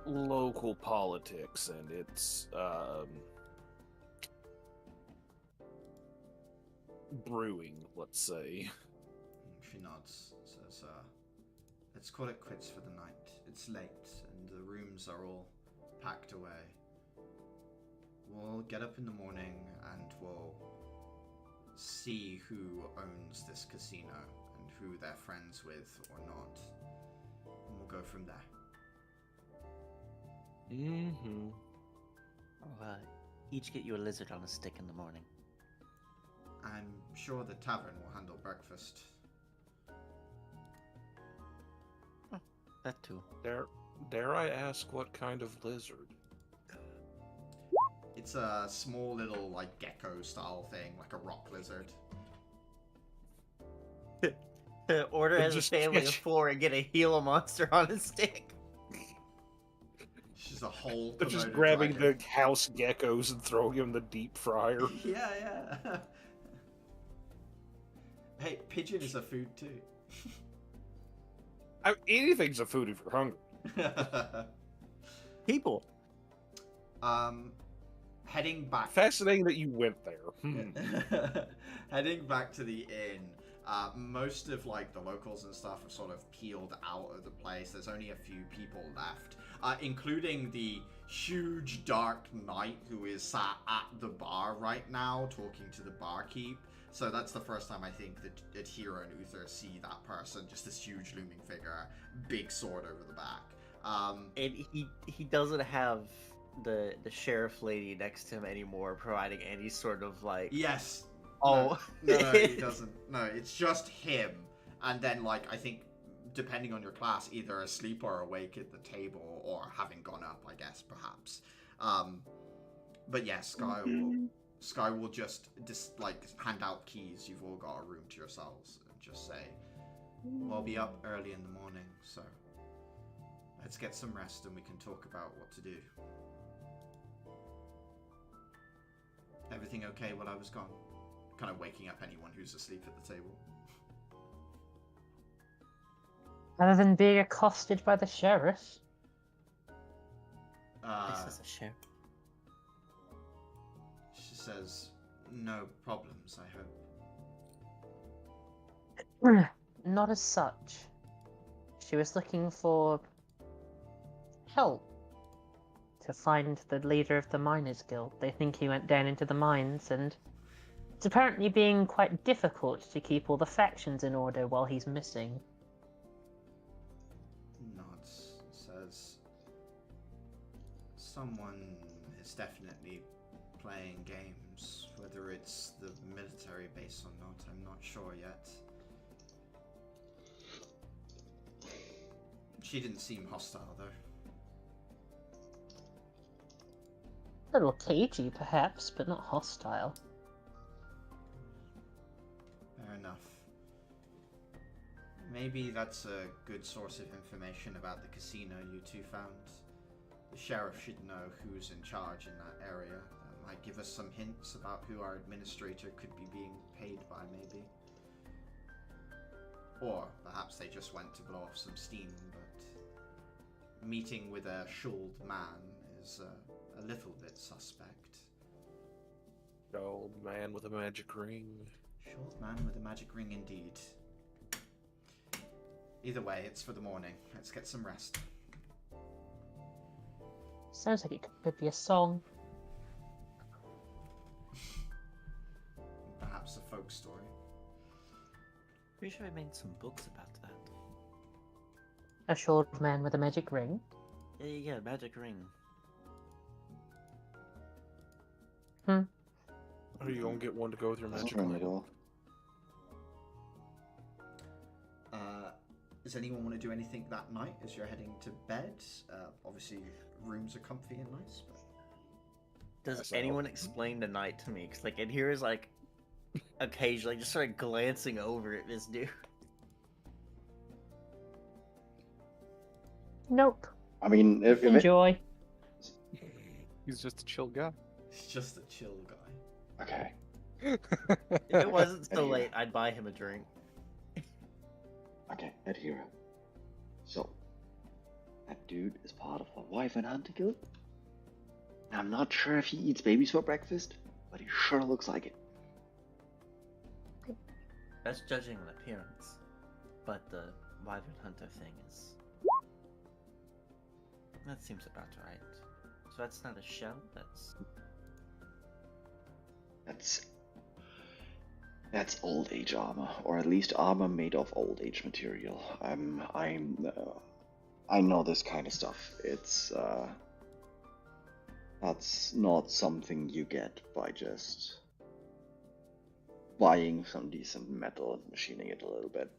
local politics, and it's brewing, let's say. She nods, says, let's call it quits for the night. It's late, and the rooms are all packed away. We'll get up in the morning, and we'll see who owns this casino, and who they're friends with or not. And we'll go from there. Mm-hmm. I'll each get you a lizard on a stick in the morning. I'm sure the tavern will handle breakfast. That too. Dare I ask what kind of lizard? It's a small little, like, gecko-style thing, like a rock lizard. Order as a family of 4 and get a Gila monster on a stick. It's just a whole. They're just grabbing the house geckos and throwing them in the deep fryer. Yeah. Hey, pigeon is a food too. Anything's a food if you're hungry. People. Heading back. Fascinating that you went there. Heading back to the inn. Most of, like, the locals and stuff have sort of peeled out of the place. There's only a few people left, including the huge dark knight who is sat at the bar right now talking to the barkeep. So that's the first time I think that Hira and Uther see that person, just this huge looming figure, big sword over the back. And he doesn't have the sheriff lady next to him anymore, providing any sort of, like... Yes. Oh. No, he doesn't. No, it's just him. And then, like, I think, depending on your class, either asleep or awake at the table, or having gone up, I guess, perhaps. But yeah, Sky will just like, hand out keys. You've all got a room to yourselves. And just say, we'll be up early in the morning, so let's get some rest and we can talk about what to do. Everything okay while I was gone? Kind of waking up anyone who's asleep at the table. Other than being accosted by the sheriff. This is a sheriff. She says, no problems, I hope. Not as such. She was looking for help to find the leader of the Miners Guild. They think he went down into the mines, and it's apparently being quite difficult to keep all the factions in order while he's missing. Nods, says, someone is definitely playing games. Whether it's the military base or not, I'm not sure yet. She didn't seem hostile, though. A little cagey, perhaps, but not hostile. Fair enough. Maybe that's a good source of information about the casino you two found. The sheriff should know who's in charge in that area. That might give us some hints about who our administrator could be being paid by, maybe. Or perhaps they just went to blow off some steam, but meeting with a shawled man is a little bit suspect. Old man with a magic ring. Shawled man with a magic ring, indeed. Either way, it's for the morning. Let's get some rest. Sounds like it could be a song. Perhaps a folk story. Pretty sure I made some books about that. A short man with a magic ring. Yeah, magic ring. Are you gonna get one to go with your magic Turn ring? it off. Does anyone want to do anything that night as you're heading to bed? Obviously, rooms are comfy and nice, but... Does anyone explain the night to me? Because, like, in here is, like, occasionally, just sort of glancing over at this dude. Nope. I mean, if it, Enjoy. He's just a chill guy. He's just a chill guy. okay. If it wasn't so Anyway. late, I'd buy him a drink. Okay, Adhira. So, that dude is part of a Wyvern hunting guild. I'm not sure if he eats babies for breakfast, but he sure looks like it. That's judging on appearance. But the Wyvern Hunter thing is... That seems about right. So that's not a shell, That's old age armor, or at least armor made of old age material. I know this kind of stuff. It's that's not something you get by just buying some decent metal and machining it a little bit.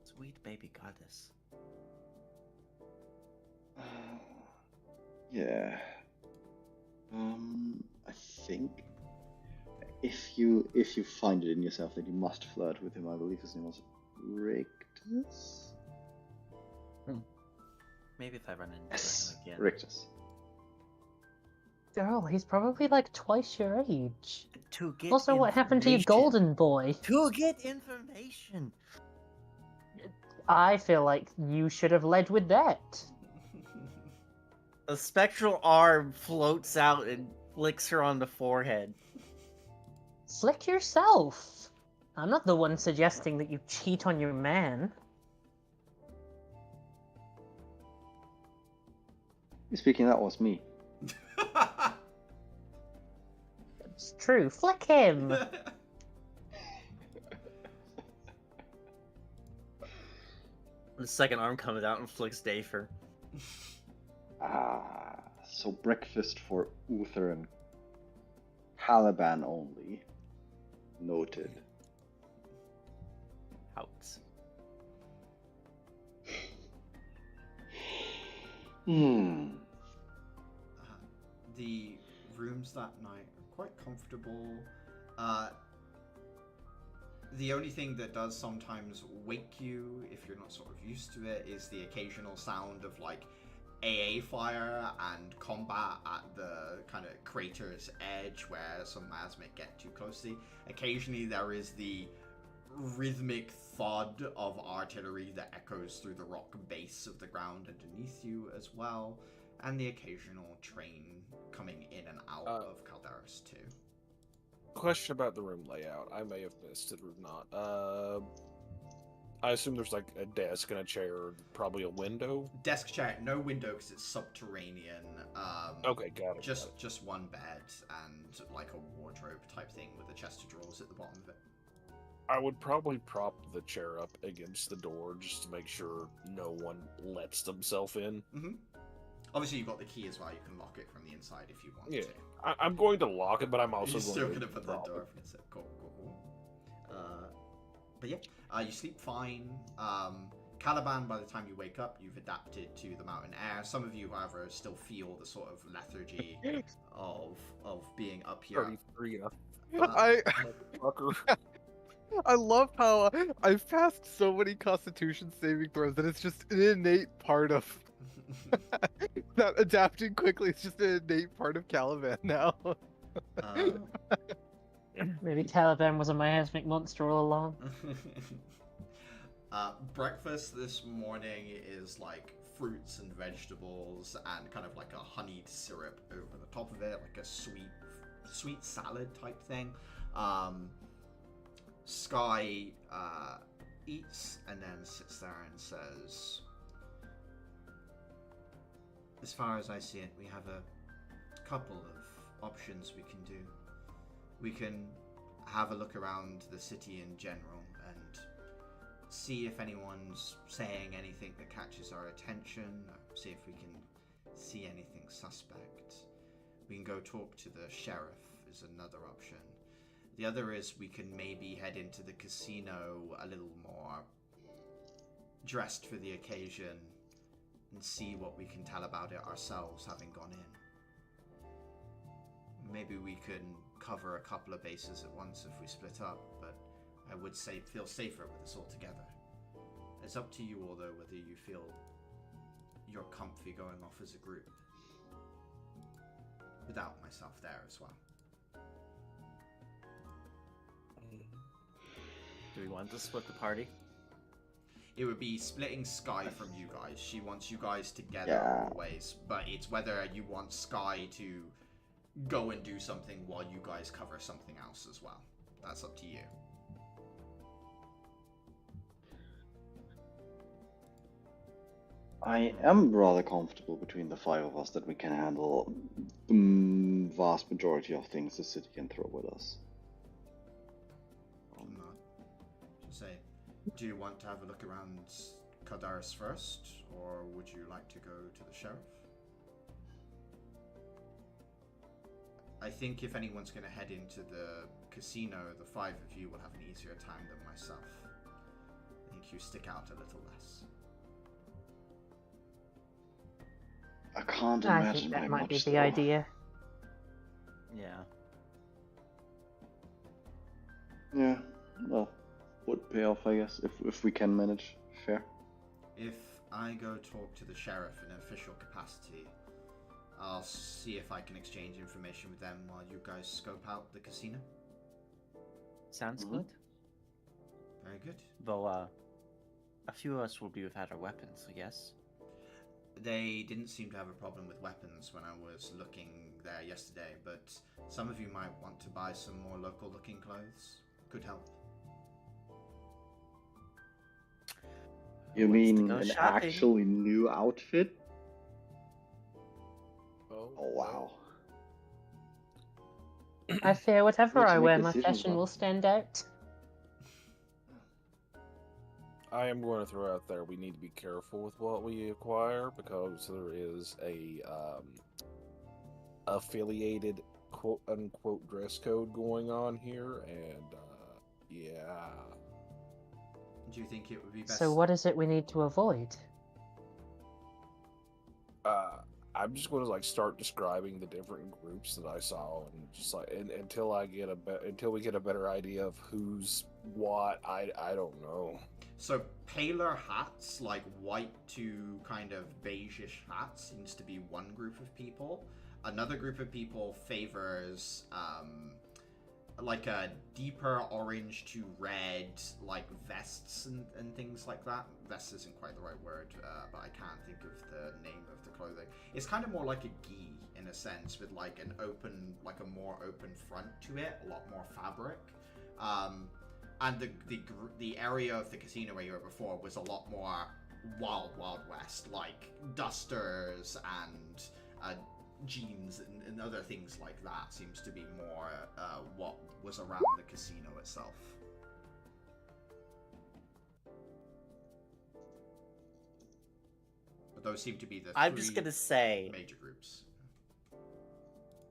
Sweet baby goddess. Yeah. I think if you find it in yourself that you must flirt with him, I believe his name was Rictus. Maybe if I run into Yes, him again. Rictus. Girl, he's probably like twice your age. To get Also, what happened to your information. golden boy? To get information. I feel like you should have led with that. A spectral arm floats out and flicks her on the forehead. Slick yourself. I'm not the one suggesting that you cheat on your man. Speaking, that was me. It's true. Flick him. The second arm comes out and flicks Dafer. So breakfast for Uther and Caliban only. Noted. Out. The rooms that night are quite comfortable. The only thing that does sometimes wake you, if you're not sort of used to it, is the occasional sound of like AA fire and combat at the kind of crater's edge where some Asmic get too closely. Occasionally there is the rhythmic thud of artillery that echoes through the rock base of the ground underneath you as well, and the occasional train coming in and out of Calderas too. Question about the room layout. I may have missed it or not. I assume there's like a desk and a chair, probably a window. Desk chair, no window because it's subterranean. Okay, got it. Just one bed and like a wardrobe type thing with a chest of drawers at the bottom of it. I would probably prop the chair up against the door just to make sure no one lets themselves in. Mm-hmm. Obviously, you've got the key as well. You can lock it from the inside if you want to. I'm going to lock it, but I'm also You're still going to to put the door up against it. Cool. But yeah, you sleep fine. Caliban, by the time you wake up, you've adapted to the mountain air. Some of you, however, still feel the sort of lethargy of being up here. 33. I love how I've passed so many Constitution saving throws that it's just an innate part of that adapting quickly. It's just an innate part of Caliban now. Maybe Caliban was a miasmic monster all along. Breakfast this morning is like fruits and vegetables and kind of like a honeyed syrup over the top of it, like a sweet salad type thing. Sky eats and then sits there and says, as far as I see it, we have a couple of options we can do. We can have a look around the city in general and see if anyone's saying anything that catches our attention, see if we can see anything suspect. We can go talk to the sheriff is another option. The other is we can maybe head into the casino a little more dressed for the occasion and see what we can tell about it ourselves having gone in. Maybe we can cover a couple of bases at once if we split up, but I would say feel safer with us all together. It's up to you all, though, whether you feel you're comfy going off as a group. Without myself there as well. Do we want to split the party? It would be splitting Sky from you guys. She wants you guys together always, but it's whether you want Sky to go and do something while you guys cover something else as well. That's up to you. I am rather comfortable between the 5 of us that we can handle the vast majority of things the city can throw at us. Say, do you want to have a look around Kadaris first, or would you like to go to the sheriff? I think if anyone's going to head into the casino, the 5 of you will have an easier time than myself. I think you stick out a little less. I can't imagine. I think that might be much the though. idea. Yeah. Yeah, well, would pay off, I guess, if we can manage. Fair. If I go talk to the sheriff in an official capacity, I'll see if I can exchange information with them while you guys scope out the casino. Sounds good. Very good. Though, a few of us will be without our weapons, I guess. They didn't seem to have a problem with weapons when I was looking there yesterday, but some of you might want to buy some more local-looking clothes. Could help. You mean an actually new outfit? Oh wow. I fear whatever Need to I make wear, my decisions fashion on. will stand out. I am going to throw out there we need to be careful with what we acquire because there is a affiliated quote unquote dress code going on here, and yeah. Do you think it would be best? So what is it we need to avoid? I'm just going to like start describing the different groups that I saw, and just like until we get a better idea of who's what. I don't know. So paler hats, like white to kind of beige-ish hats, seems to be one group of people. Another group of people favors like a deeper orange to red, like vests and things like that. Vest isn't quite the right word, but I can't think of the name of the clothing. It's kind of more like a gi in a sense, with like an open, like a more open front to it, a lot more fabric. And the area of the casino where you were before was a lot more wild west, like dusters and jeans and other things like that. Seems to be more what was around the casino itself. But those seem to be the I'm just gonna say major groups.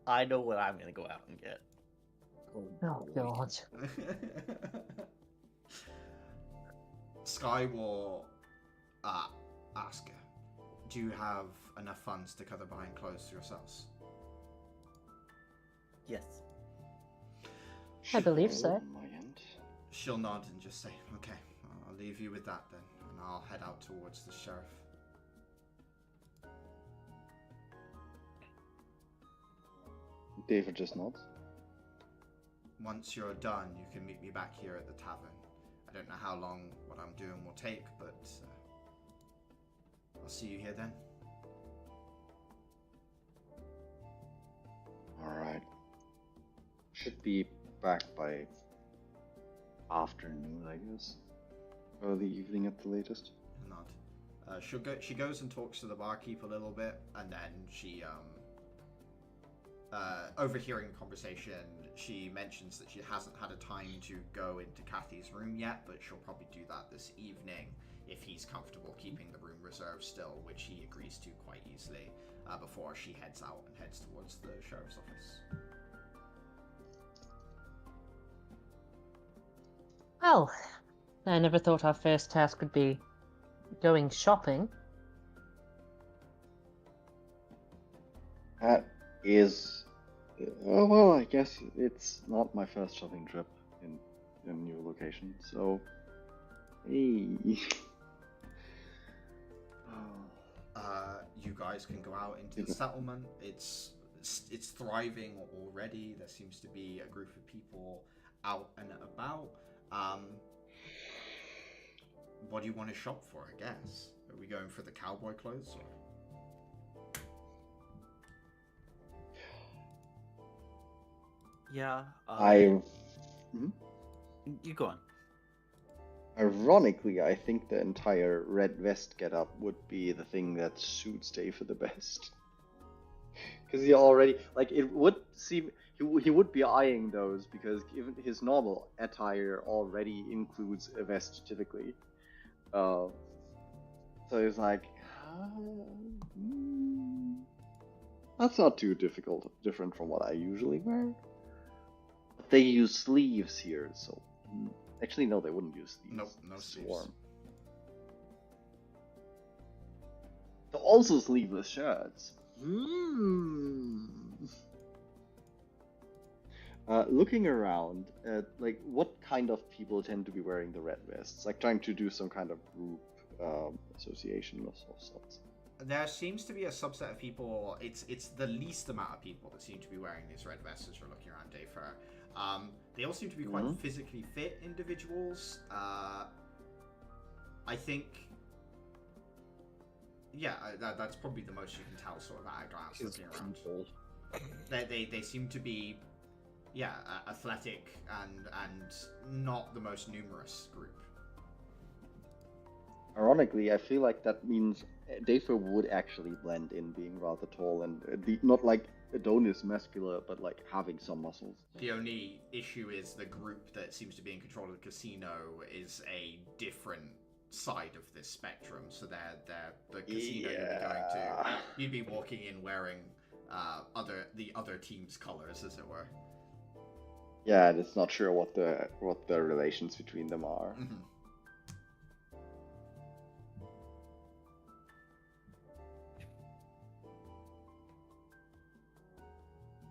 I know what I'm gonna go out and get. Oh god. Sky will ask her, do you have enough funds to cover buying clothes yourselves? Yes. I believe so. On my end. She'll nod and just say, okay, I'll leave you with that then, and I'll head out towards the sheriff. David just nods. Once you're done, you can meet me back here at the tavern. I don't know how long what I'm doing will take, but I'll see you here then. Alright. Should be back by afternoon, I guess. Early evening at the latest. Nod. She goes and talks to the barkeep a little bit, and then she overhearing the conversation, she mentions that she hasn't had a time to go into Kathy's room yet, but she'll probably do that this evening if he's comfortable keeping the room reserved still, which he agrees to quite easily, before she heads out and heads towards the sheriff's office. Well, I never thought our first task would be going shopping. That is well, I guess it's not my first shopping trip in a new location, so. Hey. You guys can go out into the settlement. It's thriving already. There seems to be a group of people out and about. What do you want to shop for, I guess? Are we going for the cowboy clothes? Or... Yeah. You go on. Ironically, I think the entire red vest getup would be the thing that suits Dave the best. Because he already, like, it would seem, he would be eyeing those because even his normal attire already includes a vest typically. So he's like, that's not too different from what I usually wear. But they use sleeves here, so. Actually, no, they wouldn't use sleeves. Nope, no sleeves. They're also sleeveless shirts. Looking around, like, what kind of people tend to be wearing the red vests? Like, trying to do some kind of group association of sorts. There seems to be a subset of people. It's the least amount of people that seem to be wearing these red vests as we're looking around Dayfair. They all seem to be quite physically fit individuals. I think, yeah, that's probably the most you can tell sort of at a glance looking around. They seem to be, yeah, athletic and not the most numerous group. Ironically, I feel like that means Dayfair would actually blend in, being rather tall and not like Adonis muscular, but like having some muscles. The only issue is the group that seems to be in control of the casino is a different side of this spectrum. So they're the casino you'd be going to. You'd be walking in wearing the other team's colors, as it were. Yeah, and it's not sure what the relations between them are. Mm-hmm.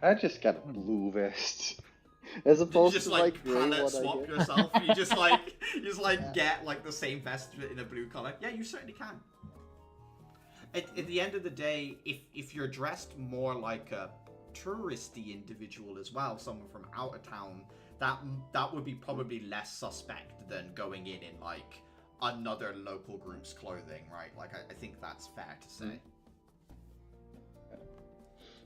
I just got a blue vest. As opposed just to like gray palette one, swap yourself. You just get like the same vest in a blue color. Yeah, you certainly can. At the end of the day, if you're dressed more like a touristy individual as well, someone from out of town, that would be probably less suspect than going in like another local group's clothing, right? Like I think that's fair to say.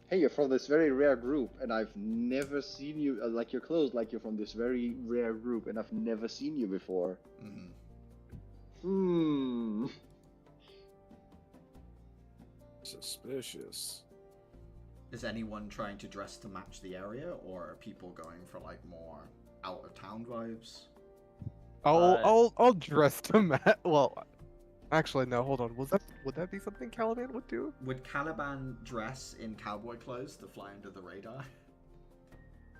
Hey, you're from this very rare group, and I've never seen you, like your clothes, like you're from this very rare group, and I've never seen you before. Suspicious. Is anyone trying to dress to match the area, or are people going for like more out of town vibes? I'll dress to match. Well, actually, no. Hold on. Would that be something Caliban would do? Would Caliban dress in cowboy clothes to fly under the radar?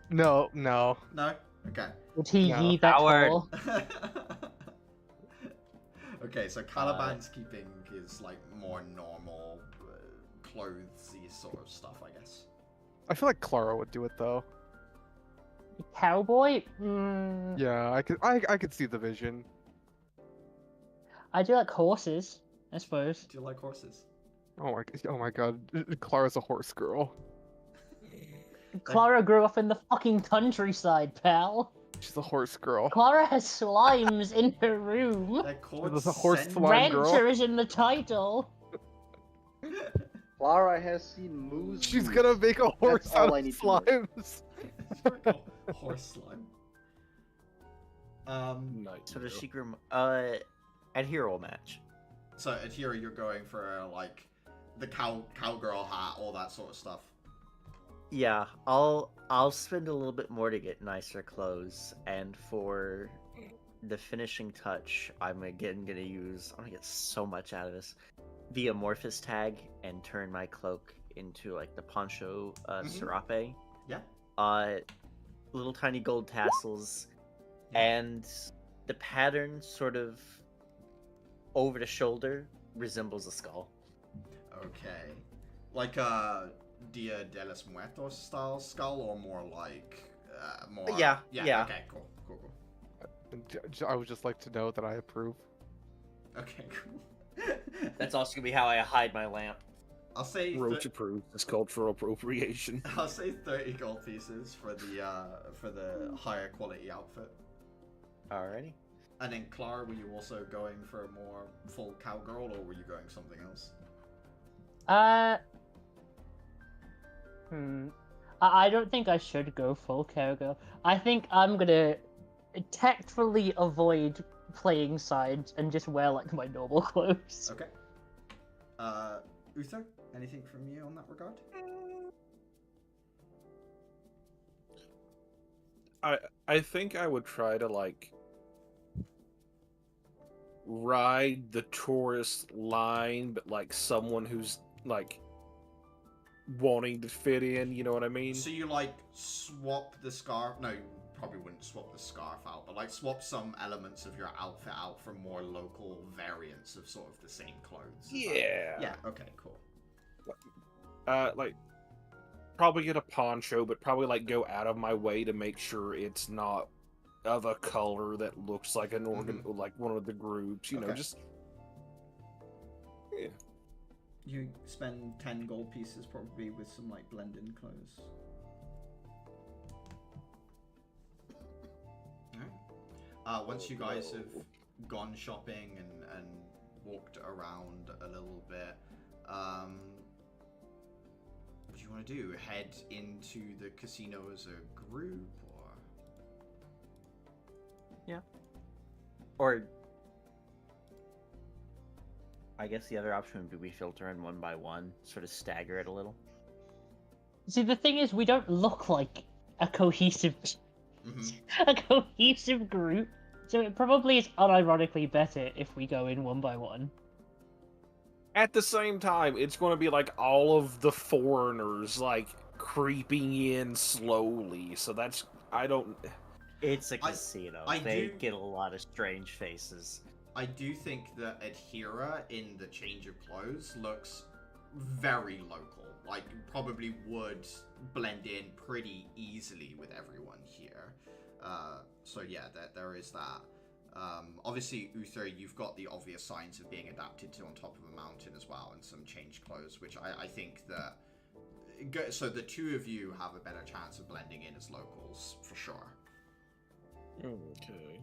No. No? Okay. Would he heed that call? Okay, so Caliban's keeping his like more normal clothes-y sort of stuff, I guess. I feel like Clara would do it though. Cowboy? Yeah, I could see the vision. I do like horses, I suppose. Do you like horses? Oh my god, Clara's a horse girl. Clara grew up in the fucking countryside, pal. She's a horse girl. Clara has slimes in her room. There's a horse slime girl. Rancher is in the title. Clara has seen moose. She's gonna make a horse out of slimes. Horse slime. So does she groom? At hero match. So at hero, you're going for like the cowgirl hat, all that sort of stuff. Yeah, I'll spend a little bit more to get nicer clothes, and for the finishing touch, I'm gonna get so much out of this. The amorphous tag and turn my cloak into like the poncho serape. Yeah. Little tiny gold tassels, and the pattern sort of over the shoulder resembles a skull. Okay. Like a Dia de los Muertos style skull, or more like more? Yeah. Okay, cool. I would just like to know that I approve. Okay, cool. That's also gonna be how I hide my lamp. I'll say Roach approved. It's cultural appropriation. I'll say 30 gold pieces for the higher quality outfit. Alrighty. And then, Clara, were you also going for a more full cowgirl, or were you going something else? I don't think I should go full cowgirl. I think I'm gonna tactfully avoid playing sides and just wear like my normal clothes. Okay. Uther, anything from you on that regard? I think I would try to like ride the tourist line, but like someone who's like wanting to fit in, you know what I mean? So you like swap the scarf? No, you probably wouldn't swap the scarf out, but like swap some elements of your outfit out for more local variants of sort of the same clothes. Yeah. Okay. Cool. Like probably get a poncho, but probably like go out of my way to make sure it's not of a color that looks like an organ, like one of the groups. You know, just yeah. You spend 10 gold pieces probably with some like blend-in clothes. Alright. Once you guys have gone shopping and walked around a little bit, what do you want to do? Head into the casino as a group, or? Yeah. Or I guess the other option would be we filter in one by one, sort of stagger it a little. See, the thing is, we don't look like a cohesive, group, so it probably is unironically better if we go in one by one. At the same time, it's going to be like all of the foreigners like creeping in slowly. So that's It's a casino. They get a lot of strange faces. I do think that Adhira in the change of clothes looks very local. Like, probably would blend in pretty easily with everyone here. So yeah, there is that. Obviously, Uther, you've got the obvious signs of being adapted to on top of a mountain as well, and some changed clothes, which I think that... So the two of you have a better chance of blending in as locals, for sure. Okay.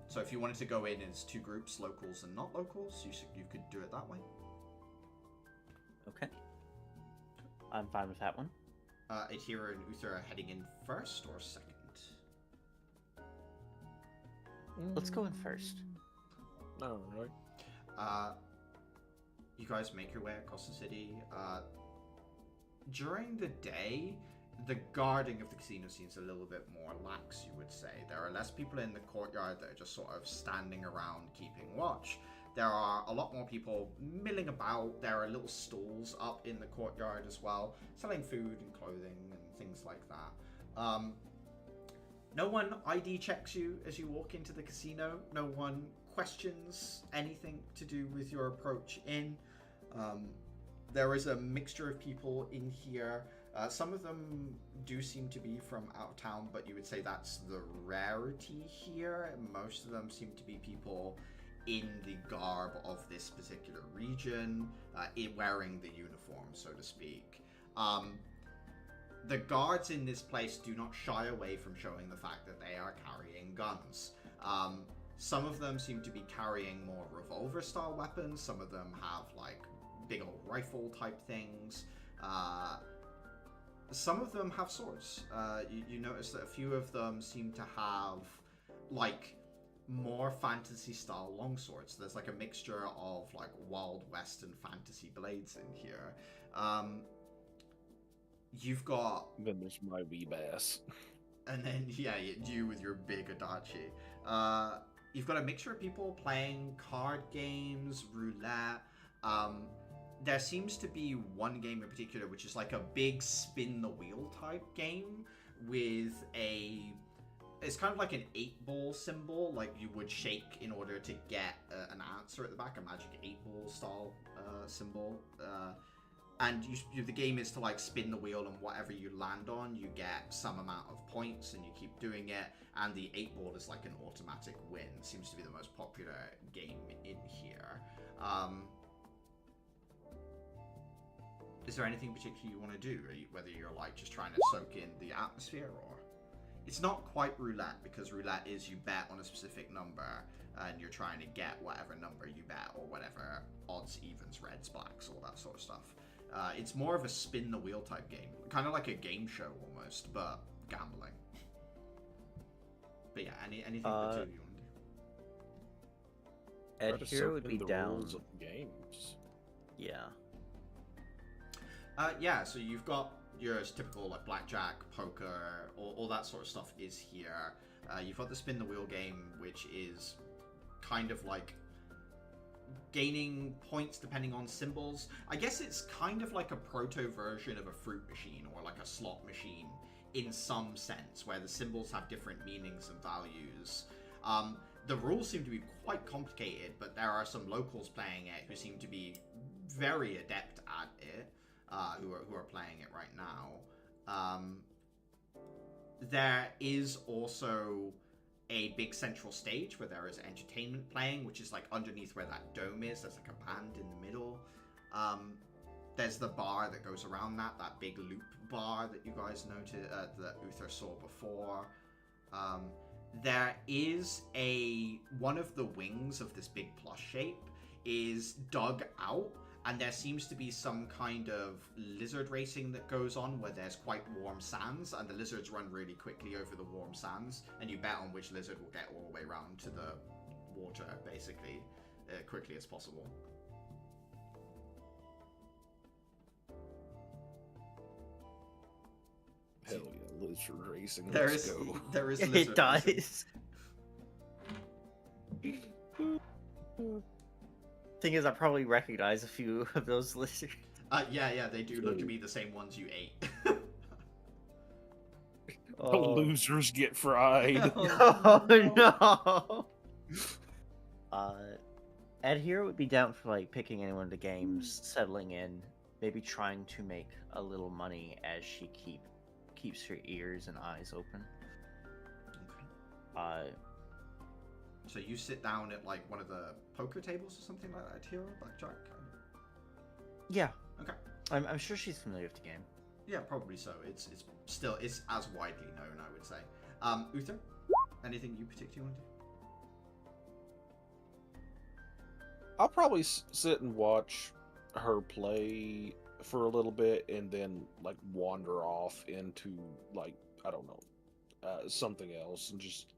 So if you wanted to go in as two groups, locals and not locals, you could do it that way. Okay. I'm fine with that one. Adhira and Uther are heading in first or second? Let's go in first. Alright. You guys make your way across the city. During the day, the guarding of the casino seems a little bit more lax, you would say. There are less people in the courtyard that are just sort of standing around keeping watch. There are a lot more people milling about. There are little stalls up in the courtyard as well, selling food and clothing and things like that. No one ID checks you as you walk into the casino. No one questions anything to do with your approach in. There is a mixture of people in here. Some of them do seem to be from out of town, but you would say that's the rarity here. Most of them seem to be people in the garb of this particular region, wearing the uniform, so to speak. The guards in this place do not shy away from showing the fact that they are carrying guns. Some of them seem to be carrying more revolver-style weapons. Some of them have, like, big old rifle-type things. Some of them have swords. You notice that a few of them seem to have, like, more fantasy-style longswords. There's, like, a mixture of, like, Wild West and fantasy blades in here. You've got... Then there's my wee bass. And then, yeah, you with your big Adachi. You've got a mixture of people playing card games, roulette. There seems to be one game in particular, which is like a big spin the wheel type game with a... It's kind of like an 8-ball symbol, like you would shake in order to get an answer at the back, a magic 8-ball style symbol. and the game is to like spin the wheel, and whatever you land on, you get some amount of points, and you keep doing it. And the 8-ball is like an automatic win. Seems to be the most popular game in here. Is there anything particular you want to do? Whether you're like just trying to soak in the atmosphere, or it's not quite roulette, because roulette is you bet on a specific number and you're trying to get whatever number you bet, or whatever odds, evens, reds, blacks, all that sort of stuff. It's more of a spin the wheel type game, kind of like a game show almost, but gambling. But yeah, anything particular you want to do? Ed here would be down. Rules of games. Yeah. Yeah, so you've got your typical like blackjack, poker, all that sort of stuff is here. You've got the spin the wheel game, which is kind of like gaining points depending on symbols. I guess it's kind of like a proto version of a fruit machine, or like a slot machine in some sense, where the symbols have different meanings and values. The rules seem to be quite complicated, but there are some locals playing it who seem to be very adept at it, who are playing it right now. There is also a big central stage where there is entertainment playing, which is like underneath where that dome is. There's like a band in the middle. There's the bar that goes around that big loop bar that you guys noted, that Uther saw before. There is one of the wings of this big plus shape is dug out, and there seems to be some kind of lizard racing that goes on, where there's quite warm sands, and the lizards run really quickly over the warm sands, and you bet on which lizard will get all the way around to the water, basically, quickly as possible. Hell yeah, lizard racing. There Let's is go. lizard It does. Thing is, I probably recognize a few of those lizards. Yeah, they do look to be the same ones you ate. The losers get fried. Oh no! Ed here would be down for like picking anyone to games, settling in, maybe trying to make a little money as she keeps her ears and eyes open. Okay. So you sit down at like one of the poker tables or something like that, Hero, blackjack? Yeah. Okay. I'm sure she's familiar with the game. Yeah, probably so. It's as widely known, I would say. Uther, anything you particularly want to do? I'll probably sit and watch her play for a little bit, and then like wander off into like, I don't know, something else, and just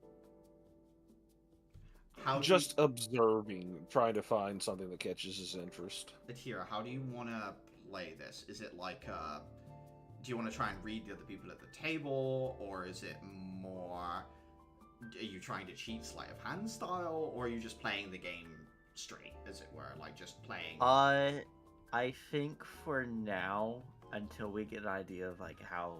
observing, trying to find something that catches his interest. Adhira, how do you want to play this? Is it like, do you want to try and read the other people at the table, or is it more, are you trying to cheat sleight of hand style, or are you just playing the game straight, as it were, like just playing? I think for now, until we get an idea of like how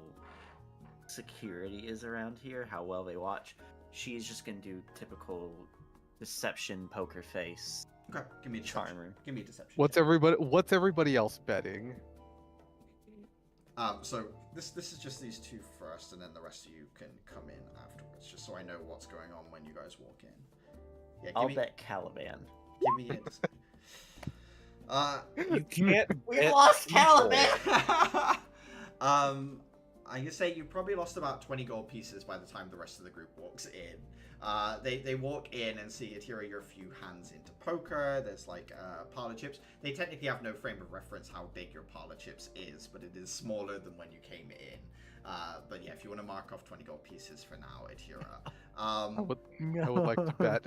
security is around here, how well they watch, she's just gonna do typical deception poker face. Okay, give me a charm deception. room. Give me a deception. What's everybody else betting? So this is just these two first, and then the rest of you can come in afterwards, just so I know what's going on when you guys walk in. Yeah, I'll bet Caliban. Give me a You can't. We lost Caliban. I can say you probably lost about 20 gold pieces by the time the rest of the group walks in. They walk in and see Atira, you're a few hands into poker. There's like a pile of chips. They technically have no frame of reference how big your pile of chips is, but it is smaller than when you came in. But yeah, if you want to mark off 20 gold pieces for now, Atira. I would like to bet.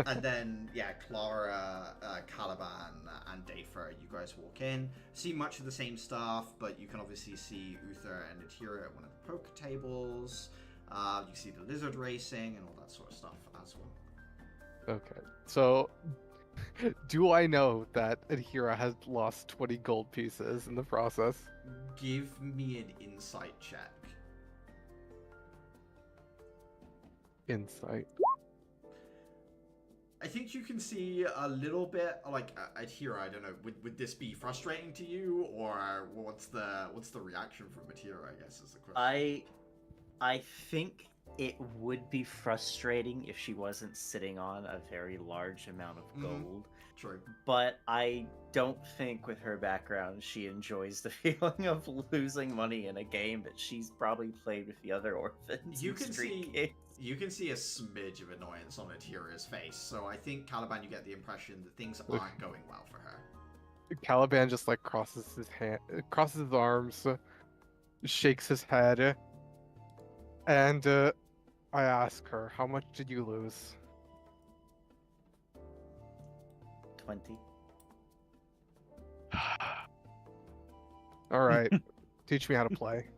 And then, yeah, Clara, Caliban, and Dafer, you guys walk in. See much of the same stuff, but you can obviously see Uther and Atira at one of the poker tables. You see the lizard racing and all that sort of stuff as well. Okay, so do I know that Adhira has lost 20 gold pieces in the process? Give me an insight check. Insight. I think you can see a little bit, like, Adhira, I don't know, would this be frustrating to you, or what's the reaction from Adhira, I guess, is the question. I think it would be frustrating if she wasn't sitting on a very large amount of gold. True. But I don't think with her background she enjoys the feeling of losing money in a game that she's probably played with the other orphans. You can see a smidge of annoyance on Adhira's face, so I think, Caliban, you get the impression that things aren't going well for her. Caliban just like crosses his arms, shakes his head, and I ask her, "How much did you lose?" 20. All right, teach me how to play.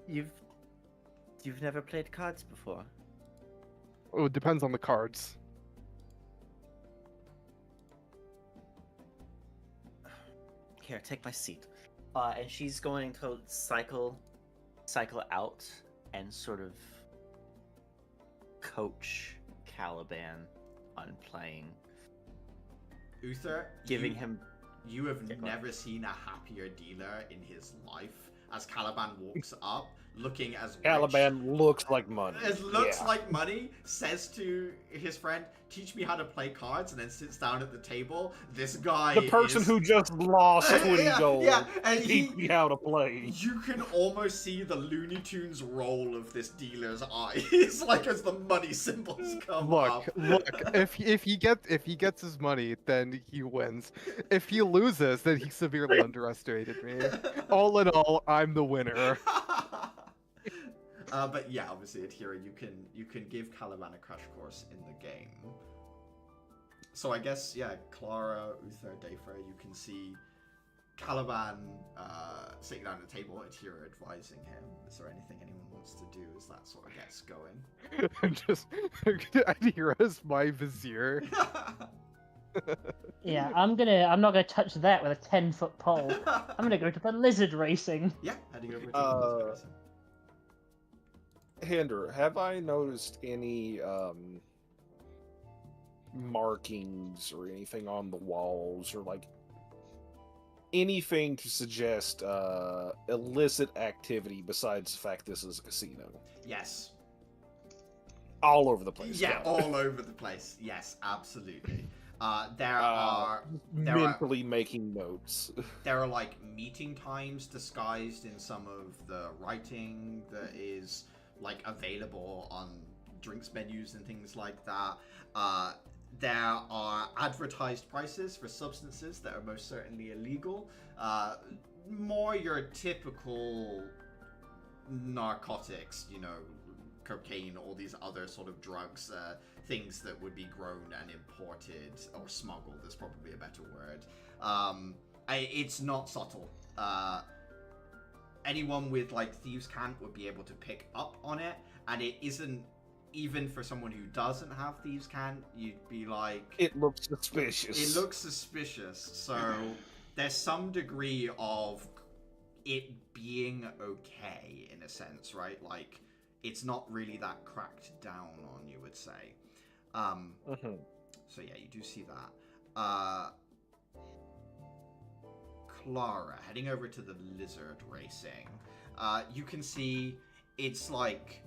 You've never played cards before? Oh, it depends on the cards. Here, take my seat. And she's going to cycle out and sort of coach Caliban on playing. Uther, giving him. You have never seen a happier dealer in his life. As Caliban walks up, looking as rich. Caliban looks like money. It looks like money, says to his friend, "Teach me how to play cards," and then sits down at the table. This guy The person who just lost 20 gold. Yeah, and teach me how to play. You can almost see the Looney Tunes roll of this dealer's eyes, like as the money symbols come up. Look, if he gets his money, then he wins. If he loses, then he severely underestimated me. All in all, I'm the winner. But yeah, obviously, Adhira, you can give Caliban a crash course in the game. So I guess, yeah, Clara, Uther, Dayfra, you can see Caliban sitting down at the table, Adhira advising him. Is there anything anyone wants to do as that sort of gets going? I'm just Adhira's my vizier. Yeah, I'm not gonna touch that with a 10-foot pole. I'm gonna go to the lizard racing. Yeah, heading over to the lizard racing. Hinder, have I noticed any markings or anything on the walls, or like anything to suggest illicit activity besides the fact this is a casino? Yes. All over the place. Yeah, all over the place. Yes, absolutely. There are mentally making notes. There are like meeting times disguised in some of the writing that is like available on drinks menus and things like that. There are advertised prices for substances that are most certainly illegal. More your typical narcotics, you know, cocaine, all these other sort of drugs, things that would be grown and imported, or smuggled is probably a better word. It's not subtle. Anyone with like thieves' cant would be able to pick up on it, and it isn't, even for someone who doesn't have thieves' cant, you'd be like, it looks suspicious. It looks suspicious. So there's some degree of it being okay in a sense, right? Like, it's not really that cracked down on, you would say. So yeah, you do see that. Clara, heading over to the lizard racing, you can see it's like